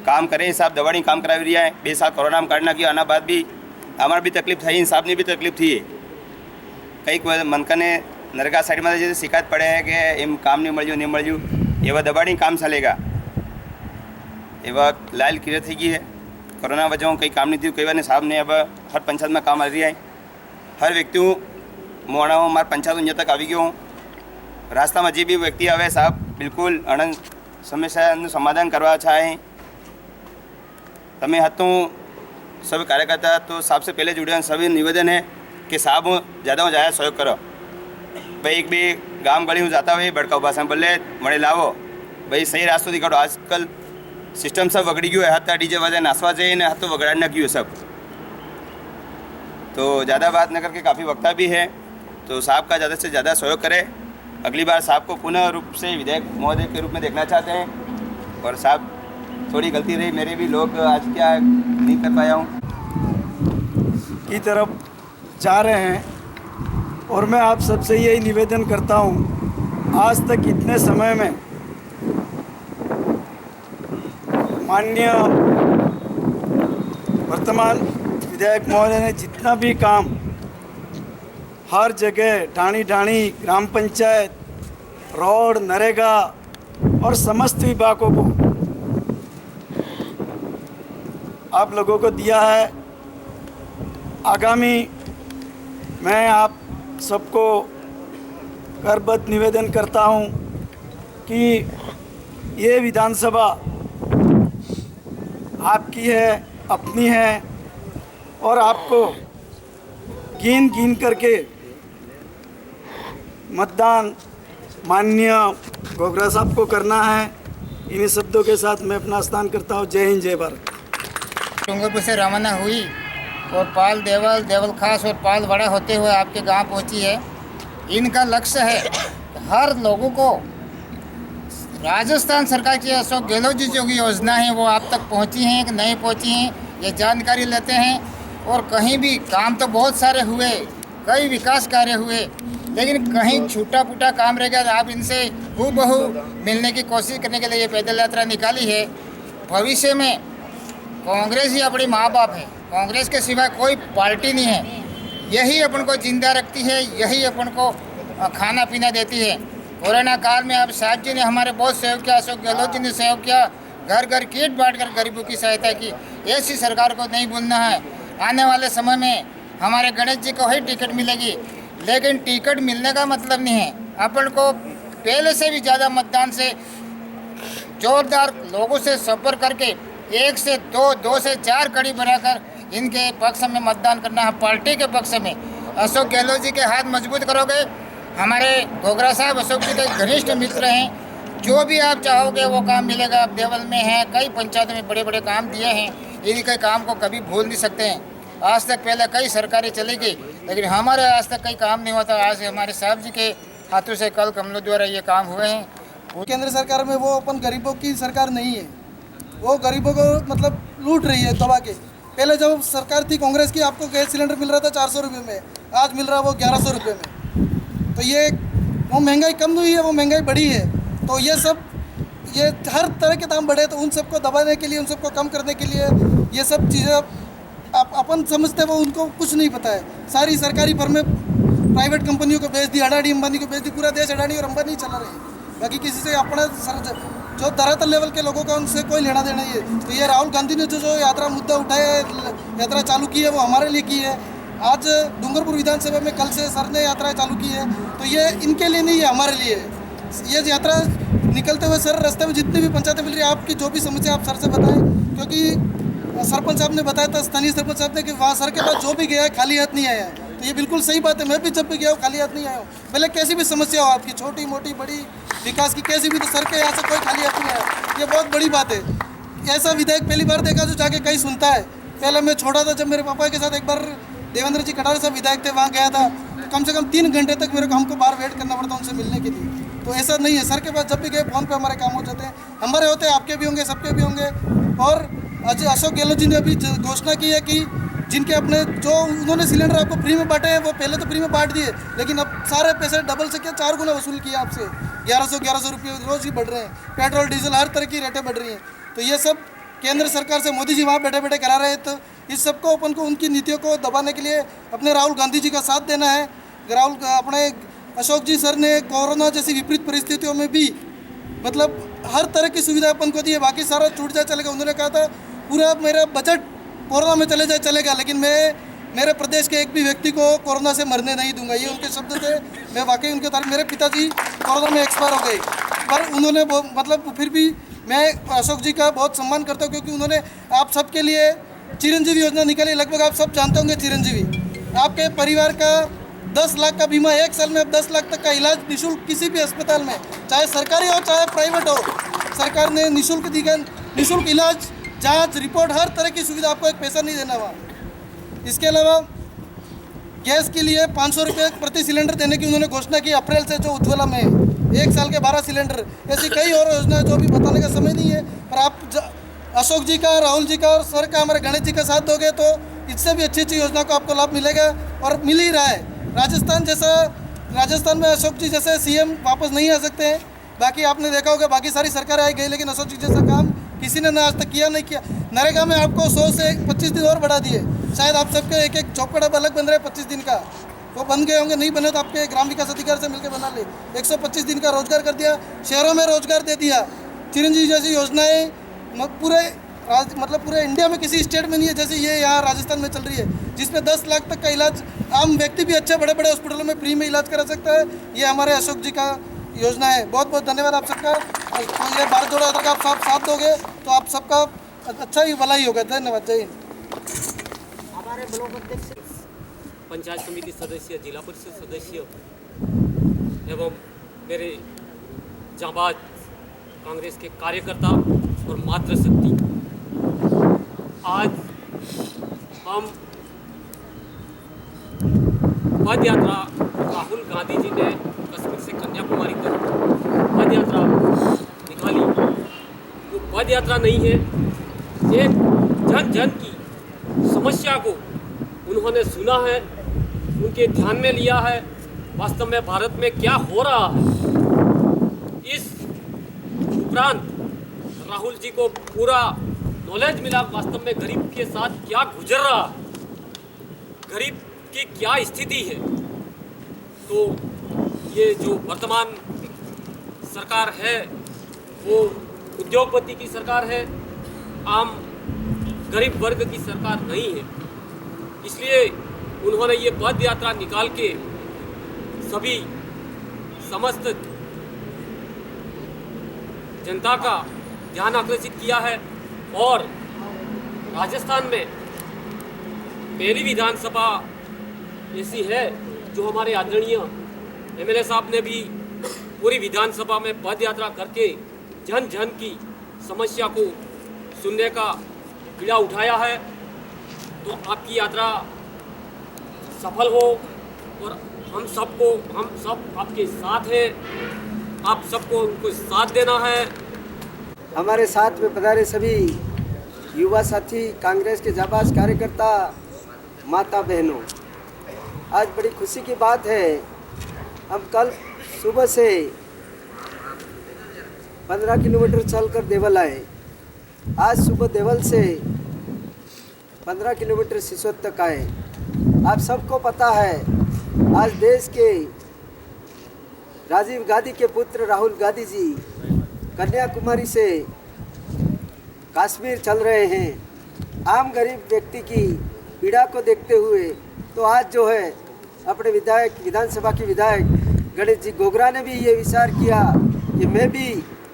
काम करे। साहब दवाड़ी काम करावी रहा है। 2 साल कोरोना में काढ़ना किया, आना बाद भी हमारा भी तकलीफ थी, साहब ने भी तकलीफ थी है। कई मनका ने नरगा साइड में जैसे शिकायत पड़े है कि एम काम नहीं मळ्યું एवं दबाड़ी काम चलेगा एवं लाल क्लियर थी गई है। कोरोना वजह कई काम नहीं थी, कई बार साहब ने अब हर पंचायत में काम आ रही है। हर व्यक्ति मोड़ा हूँ मार पंचायत यहाँ तक आई गयो हूँ। रास्ता में जी भी व्यक्ति आवे साहब बिल्कुल अनंत समस्या समाधान करवा चाहे। तमें हतों सब कार्यकर्ता तो साहब से पहले जुड़े सभी निवेदन है कि साहब ज़्यादा ज़्यादा सहयोग करो भाई। एक भी गांव गली में जाता हुए भड़काऊ भाषण बोले मणे लावो भाई, सही रास्तो दिखाड़ो। आजकल सिस्टम सब वगड़ी गयो है, हाथ डीजे वाजे नाचवा जाए ने हाथ तो वगड़ा न गयो सब। तो ज़्यादा बात न करके काफ़ी वक्ता भी है, तो साहब का ज़्यादा से ज़्यादा सहयोग करें। अगली बार साहब को पुनः रूप से विधायक महोदय के रूप में देखना चाहते हैं। और साहब थोड़ी गलती रही मेरे भी, लोग आज क्या नहीं कर पाया हूँ की तरफ जा रहे हैं। और मैं आप सबसे यही निवेदन करता हूँ, आज तक इतने समय में माननीय वर्तमान विधायक महोदय ने जितना भी काम हर जगह ढाणी ढाणी ग्राम पंचायत, रोड, नरेगा और समस्त विभागों को आप लोगों को दिया है। आगामी मैं आप सबको करबद्ध निवेदन करता हूं कि ये विधानसभा आपकी है, अपनी है और आपको गिन गिन करके मतदान माननीय गोगरा साहब को करना है। इन्हीं शब्दों के साथ मैं अपना स्थान करता हूँ। जय हिंद, जय भारत। डूंगरपुर से रवाना हुई और पाल देवल, देवल खास और पाल बड़ा होते हुए आपके गांव पहुंची है। इनका लक्ष्य है कि हर लोगों को राजस्थान सरकार की अशोक गहलोत जी जो की योजना है वो आप तक पहुंची हैं कि नहीं पहुंची हैं, ये जानकारी लेते हैं। और कहीं भी काम तो बहुत सारे हुए, कई विकास कार्य हुए, लेकिन कहीं छूटा फूटा काम रह गया। आप इनसे हूबहू मिलने की कोशिश करने के लिए ये पैदल यात्रा निकाली है। भविष्य में कांग्रेस ही अपनी माँ बाप है, कांग्रेस के सिवाय कोई पार्टी नहीं है। यही अपन को जिंदा रखती है, यही अपन को खाना पीना देती है। कोरोना काल में अब साहब जी ने हमारे बहुत सहयोग किया, अशोक गहलोत जी ने सहयोग किया, घर घर किट बांट कर गरीबों की सहायता की। ऐसी सरकार को नहीं भूलना है। आने वाले समय में हमारे गणेश जी को ही टिकट मिलेगी, लेकिन टिकट मिलने का मतलब नहीं है अपन को पहले से भी ज़्यादा मतदान से जोरदार लोगों से संपर्क करके 1 से 2, 2 से 4 कड़ी बनाकर इनके पक्ष में मतदान करना है। पार्टी के पक्ष में अशोक गहलोत जी के हाथ मजबूत करोगे। हमारे गोगरा साहब अशोक जी के घनिष्ठ मित्र हैं, जो भी आप चाहोगे वो काम मिलेगा। आप देवल में हैं, कई पंचायतों में बड़े बड़े काम दिए हैं, इनके काम को कभी भूल नहीं सकते हैं। आज तक पहले कई सरकारें चली गई, लेकिन हमारे आज तक कई काम नहीं हुआ था। आज हमारे साहब जी के हाथों से कल कमलों द्वारा ये काम हुए हैं। केंद्र सरकार में वो अपन गरीबों की सरकार नहीं है, वो गरीबों को मतलब लूट रही है दबा के। पहले जब सरकार थी कांग्रेस की, आपको गैस सिलेंडर मिल रहा था 400 रुपये में, आज मिल रहा है वो 1100 रुपये में। तो ये वो महंगाई कम हुई है, वो महंगाई बढ़ी है। तो ये सब ये हर तरह के दाम बढ़े, तो उन सबको दबाने के लिए, उन सबको कम करने के लिए ये सब चीज़ें अपन समझते हैं, वो उनको कुछ नहीं पता है। सारी सरकारी फर्में प्राइवेट कंपनियों को बेच दी, अडानी अंबानी को बेच दी, पूरा देश अडानी और अंबानी चला रहे हैं। बाकी किसी से अपना जो धरातल लेवल के लोगों का उनसे कोई लेना देना नहीं है। तो ये राहुल गांधी ने जो यात्रा मुद्दा उठाया है, यात्रा चालू की है, वो हमारे लिए की है। आज डूंगरपुर विधानसभा में कल से सर ने यात्रा चालू की है, तो ये इनके लिए नहीं है, हमारे लिए है। ये यात्रा निकलते हुए सर रास्ते में जितनी भी पंचायतें मिल रही है, आपकी जो भी समस्या आप सर से बताएं, क्योंकि सरपंच साहब ने बताया था, स्थानीय सरपंच साहब ने, कि वहाँ सर के पास जो भी गया है खाली हाथ नहीं आया है। तो ये बिल्कुल सही बात है। मैं भी जब भी गया हूँ खाली हाथ नहीं आया हूँ। पहले कैसी भी समस्या हो आपकी, छोटी मोटी बड़ी, विकास की कैसी भी, तो सर के यहाँ से कोई खाली हाथ नहीं आया। ये बहुत बड़ी बात है। ऐसा विधायक पहली बार देखा जो जाके कहीं सुनता है। पहले मैं छोटा था, जब मेरे पापा के साथ एक बार देवेंद्र जी कटारे साहब विधायक थे, वहाँ गया था, तो कम से कम 3 घंटे तक मेरे को हमको बाहर वेट करना पड़ता उनसे मिलने के लिए। तो ऐसा नहीं है, सर के पास जब भी गए फ़ोन पे हमारे काम हो जाते हैं। हमारे होते हैं, आपके भी होंगे, सबके भी होंगे। और अशोक गहलोत जी ने अभी घोषणा की है कि जिनके अपने जो उन्होंने सिलेंडर आपको फ्री में बांटे हैं, वो पहले तो फ्री में बांट दिए, लेकिन अब सारे पैसे डबल से क्या 4 गुना वसूल किया आपसे। 1100 रुपये रोज़ ही बढ़ रहे हैं। पेट्रोल डीजल हर तरह की रेटें बढ़ रही हैं। तो ये सब केंद्र सरकार से मोदी जी वहाँ बैठे बैठे करा रहे हैं। तो इस सबको अपन को उनकी नीतियों को दबाने के लिए अपने राहुल गांधी जी का साथ देना है। राहुल अपने अशोक जी सर ने कोरोना जैसी विपरीत परिस्थितियों में भी मतलब हर तरह की सुविधा अपन को दी है। बाकी सारा छूट जाए चलेगा। उन्होंने कहा था पूरा मेरा बजट कोरोना में चले जाए चलेगा, लेकिन मैं मेरे प्रदेश के एक भी व्यक्ति को कोरोना से मरने नहीं दूंगा। ये उनके शब्द थे। मैं वाकई उनके तारीफ, मेरे पिताजी कोरोना में एक्सपायर हो गए, पर उन्होंने मतलब फिर भी मैं अशोक जी का बहुत सम्मान करता हूँ, क्योंकि उन्होंने आप सबके लिए चिरंजीवी योजना निकाली। लगभग आप सब जानते होंगे चिरंजीवी। आपके परिवार का 10 लाख का बीमा, 1 साल में आप 10 लाख तक का इलाज निःशुल्क किसी भी अस्पताल में, चाहे सरकारी हो चाहे प्राइवेट हो, सरकार ने निःशुल्क दी। निःशुल्क इलाज, जांच, रिपोर्ट, हर तरह की सुविधा, आपको एक पैसा नहीं देना वहाँ। इसके अलावा गैस के लिए 500 रुपये प्रति सिलेंडर देने की उन्होंने घोषणा की अप्रैल से, जो उज्ज्वला में 1 साल के 12 सिलेंडर। ऐसी कई और योजनाएं जो अभी बताने का समय नहीं है, पर आप अशोक जी का, राहुल जी का और सर का, हमारे गणेश जी का साथ दोगे तो इससे भी अच्छी योजना को आपको लाभ मिलेगा, और मिल ही रहा है। राजस्थान में अशोक जी जैसे सीएम वापस नहीं आ सकते हैं। बाकी आपने देखा होगा, बाकी सारी सरकारें आई गई, लेकिन अशोक जी जैसा काम किसी ने आज तक किया नहीं किया। नरेगा में आपको 100 से 25 दिन और बढ़ा दिए। शायद आप सबके एक एक चौकड़ा अलग बन रहे हैं 25 दिन का, वो बन गए होंगे, नहीं बने तो आपके ग्राम विकास अधिकारी से मिलकर बना ले। 125 दिन का रोजगार कर दिया, शहरों में रोजगार दे दिया। चिरंजीवी जैसी योजनाएं पूरे इंडिया में किसी स्टेट में नहीं है जैसे ये यहाँ राजस्थान में चल रही है, जिसमें 10 लाख तक का इलाज आम व्यक्ति भी अच्छे बड़े बड़े हॉस्पिटलों में फ्री में इलाज करा सकता है। ये हमारे अशोक जी का योजना है। बहुत बहुत धन्यवाद आप सबका। तो ये भारत जोड़ो यात्रा का आप सब साथ दोगे तो आप सबका अच्छा ही भला ही होगा। धन्यवाद। जय हिंद। हमारे ब्लॉक अध्यक्ष, पंचायत समिति सदस्य, जिला परिषद सदस्य एवं मेरे जाबाज कांग्रेस के कार्यकर्ता और मातृशक्ति, आज हम पद यात्रा राहुल गांधी जी ने कश्मीर से कन्याकुमारी तक पद यात्रा निकाली। वो पद यात्रा नहीं है, एक जन जन की समस्या को उन्होंने सुना है, उनके ध्यान में लिया है। वास्तव में भारत में क्या हो रहा है, इस उपरांत राहुल जी को पूरा नॉलेज मिला। वास्तव में गरीब के साथ क्या गुजर रहा है, गरीब की क्या स्थिति है। तो ये जो वर्तमान सरकार है वो उद्योगपति की सरकार है, आम गरीब वर्ग की सरकार नहीं है। इसलिए उन्होंने ये पद यात्रा निकाल के सभी समस्त जनता का ध्यान आकर्षित किया है। और राजस्थान में पहली विधानसभा ऐसी है जो हमारे आदरणीय एमएलए साहब ने भी पूरी विधानसभा में पद यात्रा करके जन जन की समस्या को सुनने का बीड़ा उठाया है। तो आपकी यात्रा सफल हो और हम सब आपके साथ हैं। आप सबको उनको साथ देना है। हमारे साथ में पधारे सभी युवा साथी, कांग्रेस के जाबाज कार्यकर्ता, माता बहनों, आज बड़ी खुशी की बात है। हम कल सुबह से 15 किलोमीटर चलकर देवल आए। आज सुबह देवल से 15 किलोमीटर सिसोद तक आए। आप सबको पता है आज देश के राजीव गांधी के पुत्र राहुल गांधी जी कन्याकुमारी से कश्मीर चल रहे हैं। आम गरीब व्यक्ति की पीड़ा को देखते हुए तो आज जो है अपने विधानसभा के विधायक गणेश जी गोगरा ने भी ये विचार किया कि मैं भी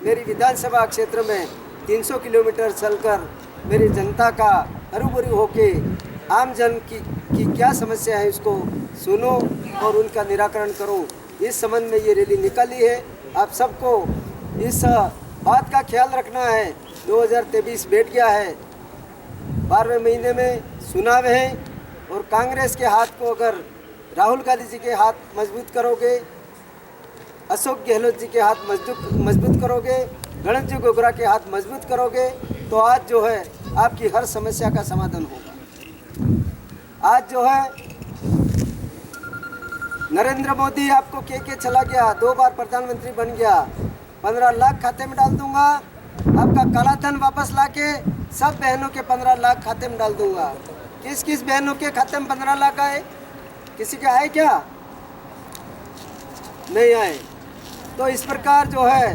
मेरी विधानसभा क्षेत्र में 300 किलोमीटर चलकर मेरी जनता का रूबरू होके आम जन की क्या समस्या है उसको सुनो और उनका निराकरण करो। इस संबंध में ये रैली निकाली है। आप सबको इस बात का ख्याल रखना है। 2023 बैठ गया है, 12वें महीने में चुनाव है और कांग्रेस के हाथ को अगर राहुल गांधी जी के हाथ मजबूत करोगे, अशोक गहलोत जी के हाथ मजबूत करोगे, गणेश जी गोगरा के हाथ मजबूत करोगे तो आज जो है आपकी हर समस्या का समाधान होगा। आज जो है नरेंद्र मोदी आपको के चला गया, 2 बार प्रधानमंत्री बन गया, 15 लाख खाते में डाल दूंगा, आपका काला धन वापस लाके सब बहनों के 15 लाख खाते में डाल दूंगा। किस किस बहनों के खाते में 15 लाख आए? किसी के आए क्या? नहीं आए। तो इस प्रकार जो है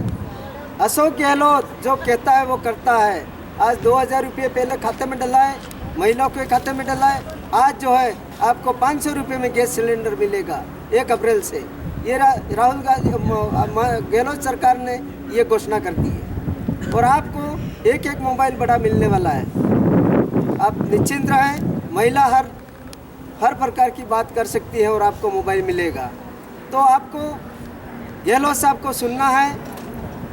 अशोक गहलोत जो कहता है वो करता है। आज 2000 रुपये पहले खाते में डलाए, महिलाओं के खाते में डलाए, आज जो है आपको 500 रुपये में गैस सिलेंडर मिलेगा 1 अप्रैल से। ये राहुल गांधी गहलोत सरकार ने ये घोषणा कर दी है और आपको एक मोबाइल बड़ा मिलने वाला है। आप निश्चिंत रहें, महिला हर प्रकार की बात कर सकती है और आपको मोबाइल मिलेगा। तो आपको गहलोत साहब को सुनना है,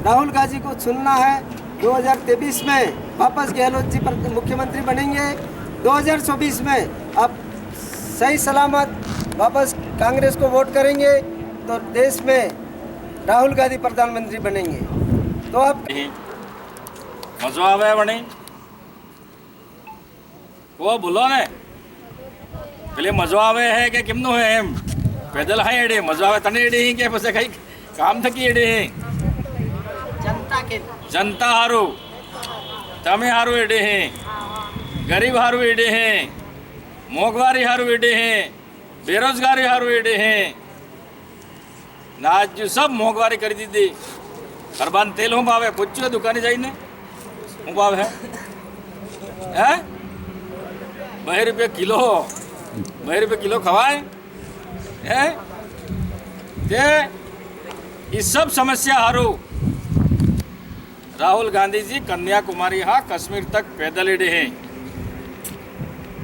राहुल गांधी को सुनना है। 2023 में वापस गहलोत जी पर मुख्यमंत्री बनेंगे। 2024 में आप सही सलामत वापस कांग्रेस को वोट करेंगे तो देश में राहुल गांधी प्रधानमंत्री बनेंगे। तो आप मजा आवे बने वो बोलो ने पहले मजा आवे है कि किमनो है एम पैदल है एडे मजा आवे तने एडे ही के पसे कई काम थकी एडे है जनता हारू तमे हारू एडे हैं, गरीब हारू एडे हैं, मोंघवारी हारू एडे हैं, बेरोजगारी हारू एडे हैं। नाज सब मोंघवारी कर दी थी। हरबान तेल हूँ भावे पूछो दुकाने जाइए हूँ भाव है 2 रुपये किलो 2 रुपये किलो खवाए है। इस सब समस्या हारू राहुल गांधी जी कन्याकुमारी हाँ कश्मीर तक पैदल एडे हैं।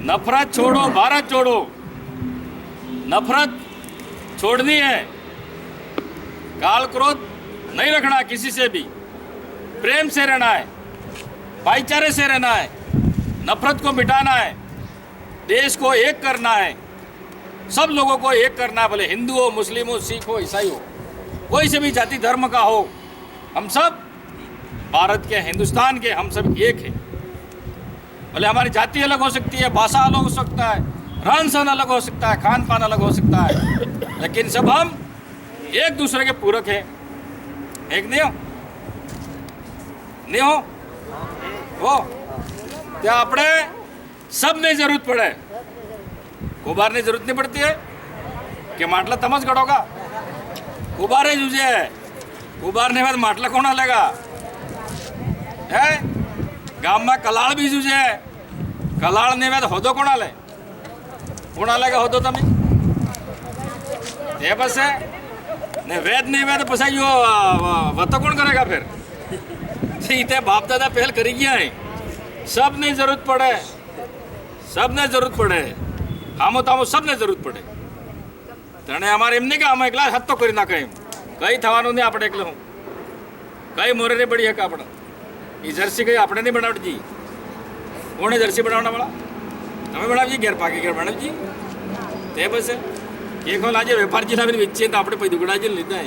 नफरत छोड़ो, भारत छोड़ो। नफरत छोड़नी है, काल क्रोध नहीं रखना किसी से भी, प्रेम से रहना है, भाईचारे से रहना है, नफरत को मिटाना है, देश को एक करना है, सब लोगों को एक करना है, भले हिंदू हो, मुस्लिम हो, सिख हो, ईसाई हो, कोई से भी जाति धर्म का हो, हम सब भारत के, हिंदुस्तान के, हम सब एक हैं। भले हमारी जाति अलग हो सकती है, भाषा अलग हो सकता है, रहन सहन अलग हो सकता है, खान पान अलग हो सकता है, लेकिन सब हम एक दूसरे के पूरक हैं। एक नहीं हो? नहीं हो? हो क्या अपने सब ने जरूरत पड़े, कुबारने जरूरत नहीं पड़ती है कि માટલા तमस गड़ोगा कुबारे जूझे कुबारने बाद માટલા कौन लेगा है। गांव में कलाड़ भी जूझे कलाड़ ने बाद होदो कौन आले होदो तमे ये बस है ने वेद नहीं वेद पसा यो वतो कौन करेगा फिर इतने बाप दादा पहल करी गया है। सब ने जरूरत पड़े, सब ने जरूरत पड़े, हम तो सब ने जरूरत पड़े। तेने हमारे एमने का हम एकला हाथ तो करी ना कहीं कई थवानों ने आप एकले हूँ कई मोरे रे बड़ी है का अपना ये जर्सी कहीं आपने नहीं बनावट जी उन्हें जर्सी बनावना पड़ा તમે બનાવજી ઘેર પાકી ઘેર બનાવજી તે બસ એક વાર આજે વેપારજી લાવીને વેચીએ તો આપણે પછી દુગડાજી લીધા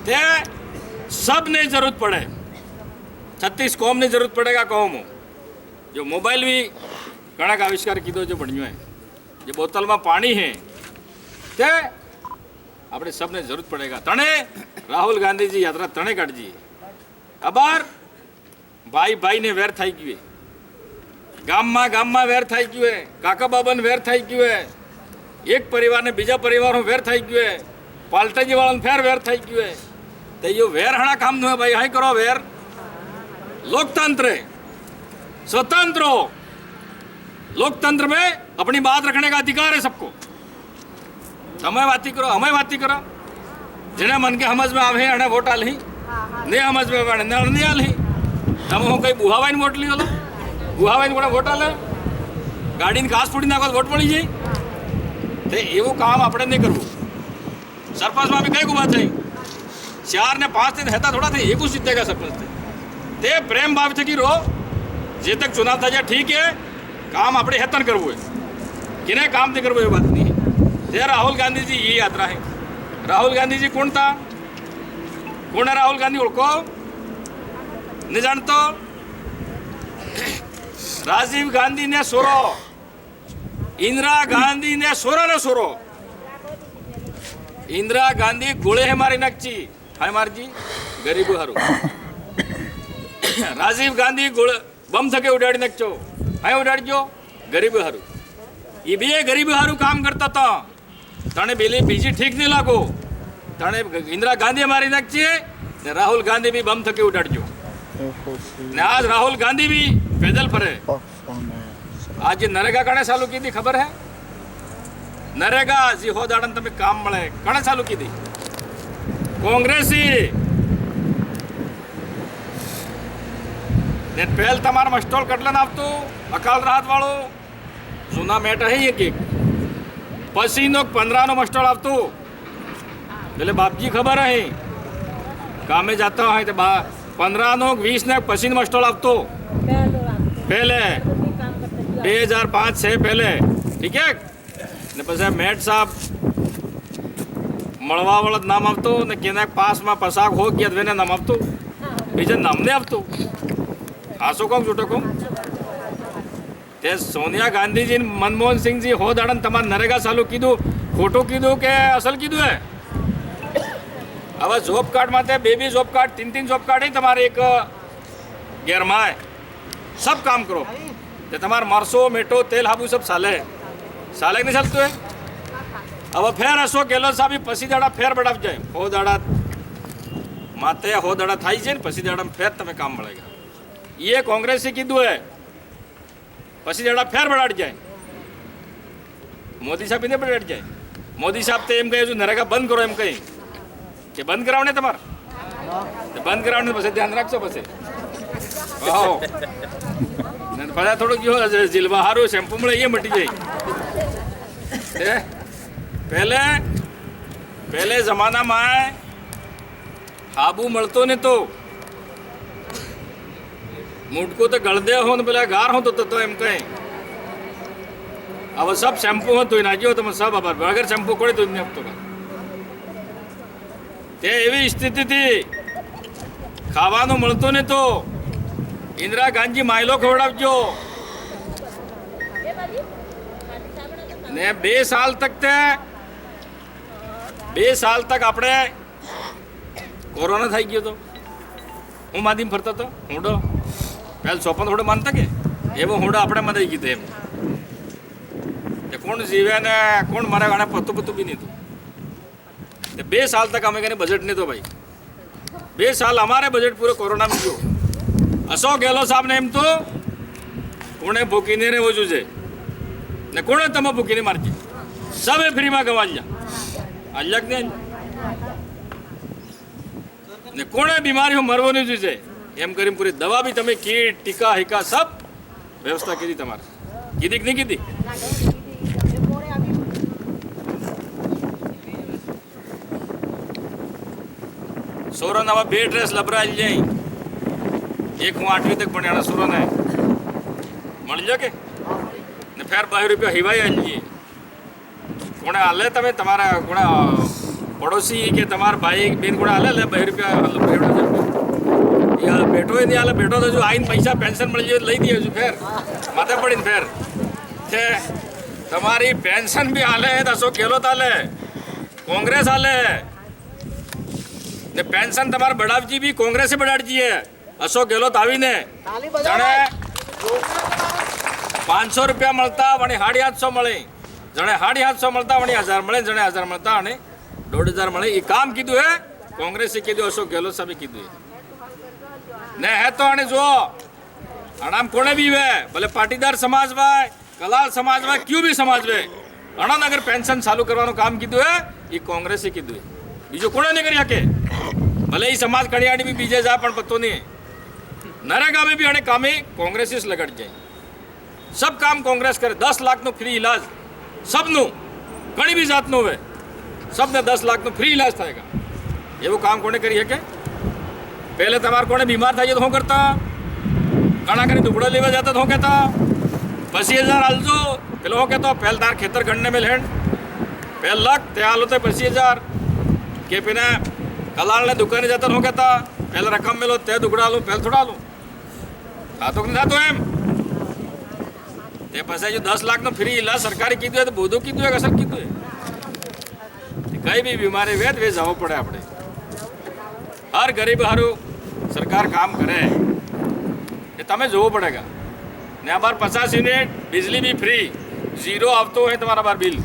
તે सबने जरूरत पड़े 36 कौम ने जरूरत पड़ेगा कौम जो मोबाइल भी घना का आविष्कार कीधो जो बढ़ियो है जो बोतल में पानी है ते આપણે सबने जरूरत पड़ेगा। तणे राहुल गांधी जी यात्रा तणे काढजी अबार भाई भाई ने वेर થઈ ગયું ગામમાં વેર થઈ ગયું કાકા બાબાને વેર થઈ ગયું એક પરિવારને બીજા પરિવારનો વેર થઈ ગયો હે, પાલટેજી વાળાને ફેર વેર થઈ ગયો હે, तो ये वेर हड़ा काम नहीं है भाई, हाई करो वेर। लोकतंत्र है, स्वतंत्र हो, लोकतंत्र में अपनी बात रखने का अधिकार है सबको। हमें बाती करो, हमें बाती करो, जिन्हें मन के समझ में आवे अने वोट आली, नहीं समझ में आवे नहीं आली। तम हो कई बुहावाई वोट ली लो, बुहावाई को वोट आले, गाड़ी ने घास फूटी नाखो वोट पड़ी जाए, तो एवं काम अपने नहीं करवू। सरपंच में भी कई को बात है, 4 ने 5 दिन हेता थोड़ा थे, एक जीतेगा सरपंच ते प्रेम भाव थे कि रो जे तक चुनाव था जाए ठीक है, काम अपने हेतन करवू है, किने काम नहीं करवू ये बात नहीं है। ते राहुल गांधी जी ये यात्रा है। राहुल गांधी जी कौन था, कौन है राहुल गांधी ओळखो नहीं जानतो? राजीव गांधी ने सोरो, इंदिरा गांधी ने सोरो ने सोरो। इंदिरा गांधी गोळे है मारी नकची, हाय मारजी गरीब हारू। राजीव गांधी गोळे बम थके उडाड़ी नकचो, हाय उडाड़जो गरीब हारू। ये भी गरीब हारू काम करता था, तने बीजी ठीक नहीं लागो, तने इंदिरा गांधी मारी नकची ने राहुल गांधी भी बम थके उडाड़जो। ने आज राहुल गांधी भी पैदल फरे। आज नरेगा कणे चालू की थी खबर है? नरेगा जी हो दाड़न तमे काम मळे कणे चालू की थी? कांग्रेसी ने पहल तमार मस्टोल कटलन आपतो अकाल राहत वाळो जूना मेट है एक एक पसीनो 15 नो मस्टोल आपतो पहले बापजी खबर है कामे जाता है तो 15 नो 20 ने पसीन मस्टोल आपतो पहले 2005 से पहले ठीक है ने પછી મેટ સાહેબ મળવા વાળા નામ આપતો ને કેના પાસમાં પસાક હો ગયા વેને નામ આપતો બીજે નામ ને આપતો આસો કોમ છૂટો કોમ તે સોનિયા ગાંધીજી મનમોહન સિંહજી હો દાડન તમાર નરેગા ચાલુ કીધું ખોટું કીધું કે અસલ કીધું હે? હવે જોબ કાર્ડ માટે બે જોબ કાર્ડ 3 જોબ કાર્ડ ही તમારે એક ગેરમાં सब काम करो ते તમાર મરસો મેટો તેલ હાબુ सब ચાલે साले नहीं चलते है। अब फेर असो गहलोत साहब पसी दाड़ा फेर बढ़ाव जाए हो दाड़ा माते हो दाड़ा थाई जाए पसी दाड़ा फेर तमें काम बढ़ेगा। ये कांग्रेस कीधु है पसी दाड़ा फेर बढ़ा जाए, मोदी साहब ने बढ़ा जाए। मोदी साहब तो एम कहे जो नरेगा बंद करो एम कही कि बंद करावने तमार तो बंद करावने पसे ध्यान रखो पसे आओ पता थोड़ा क्यों जिलवा हारो शैम्पू में ये मटी जाए। पहले जमाना में हाबू मलतो ने तो मुटको तो गलदे हो न पेला गार हो तो एम कहे अब सब शैम्पू हो तो नाजियो तो सब अब बगैर शैम्पू कोड़े तो अब तो ते एवी स्थिति थी खावानो मलतो ने तो इंदिरा गांधी माइलो खवड़ावजो ने 2 साल तक આપણે કોરોના થઈ ગયો તો હું માધીમ ફરતો તો હુંડો પહેલ સોપન થોડો માનતા કે એવો હુંડો આપણે મદાઈ કીધે એમ તે કોણ જીવે ને કોણ મારા ગાણે પતું બી નહીં તું તે 2 साल तक અમે કને બજેટ નહીં તો ભાઈ 2 साल हमारे बजट पूरे कोरोना में गयो। अशोक गहलोत साहब ने एम तो कोने भूकीने रे वजू से ने कोने तम भूकीने मारजी सब फ्री में गवा लिया अलग ने ने कोने बीमारी हो मरवो नहीं जुसे एम करीम पूरी दवा भी तमे कीट टीका हिका सब व्यवस्था कीधी तमारे कीधी कि नहीं कीधी? सोरन अब 2 ड्रेस लबरा जाए एक हूँ 8वीं तक पढ़िया सुरो ने मळ जो के ने फेर 2 रुपया हिवाई आलिए कोने आले तमे तमारा कोने पड़ोसी के तमार भाई बेन कोने आले ले 2 रुपया या बेटो ही नहीं आले बेटो तो जो आइन पैसा पेंशन मळ जो लई दिए जो फेर माथे पड़ी फेर छे तमारी पेंशन भी आले अशोक गहलोत आले कांग्रेस आले ने पेंशन तमार बढ़ावजी भी कांग्रेस से बढ़ाड़जी है। अशोक गहलोत आवी ने जाने 500 रुपया મળતા વણી 850 મળે જણે 750 મળતા વળી 1000 મળે, જણે 1000 મળતા અને 1500 મળે. એ કામ કીધું હે કોંગ્રેસે, કીધું અશોક ગેહલોત સાહેબે કીધું ને હે તો આને જો આનામ કોણે બી વે ભલે પાટીદાર સમાજ હોય, કલાલ સમાજ હોય, ક્યુ બી સમાજ હોય, અણાને અગર પેન્શન ચાલુ કરવાનું કામ કીધું હે એ કોંગ્રેસે કીધું હે, બીજું કોણે નહીં કરી શકે. ભલે એ સમાજ કડિયાડી બી બીજે જાય પણ પતો નહીં. નરેગા में भी अने कामे कांग्रेसी लगट जाए. सब काम कांग्रेस करे. 10 लाख नो फ्री इलाज सबनु घणी भी जातनो होवे सबने 10 लाख नो फ्री इलाज थायगा. एवं काम कोने करी है के पहले तमार कोने बीमार थाई तो हूँ करता, घणा करी दुबड़ा लेवा जाता तो हूँ कहता 25,000 आलजो पेलो हूँ कहता पहले तार खेतर गणने में लेंड पहले लाख ते आलो तो 25,000 के पिना कलाल ने दुकाने जाता तो हूँ कहता पहले रकम मिलो ते दुगड़ा लो पहले थोड़ा लो थातो नहीं थातो एम ते पास जो 10 लाख नो फ्री इलाज सरकारी कीधु है तो बोधो कीधु है असल कीधु है. कई भी बीमारी वे वे जवा पड़े अपने हर गरीब हारू सरकार काम करे ये तमें जोव पड़ेगा ने बार 50 यूनिट बिजली भी फ्री 0 आवतो है तुम्हारा बार बिल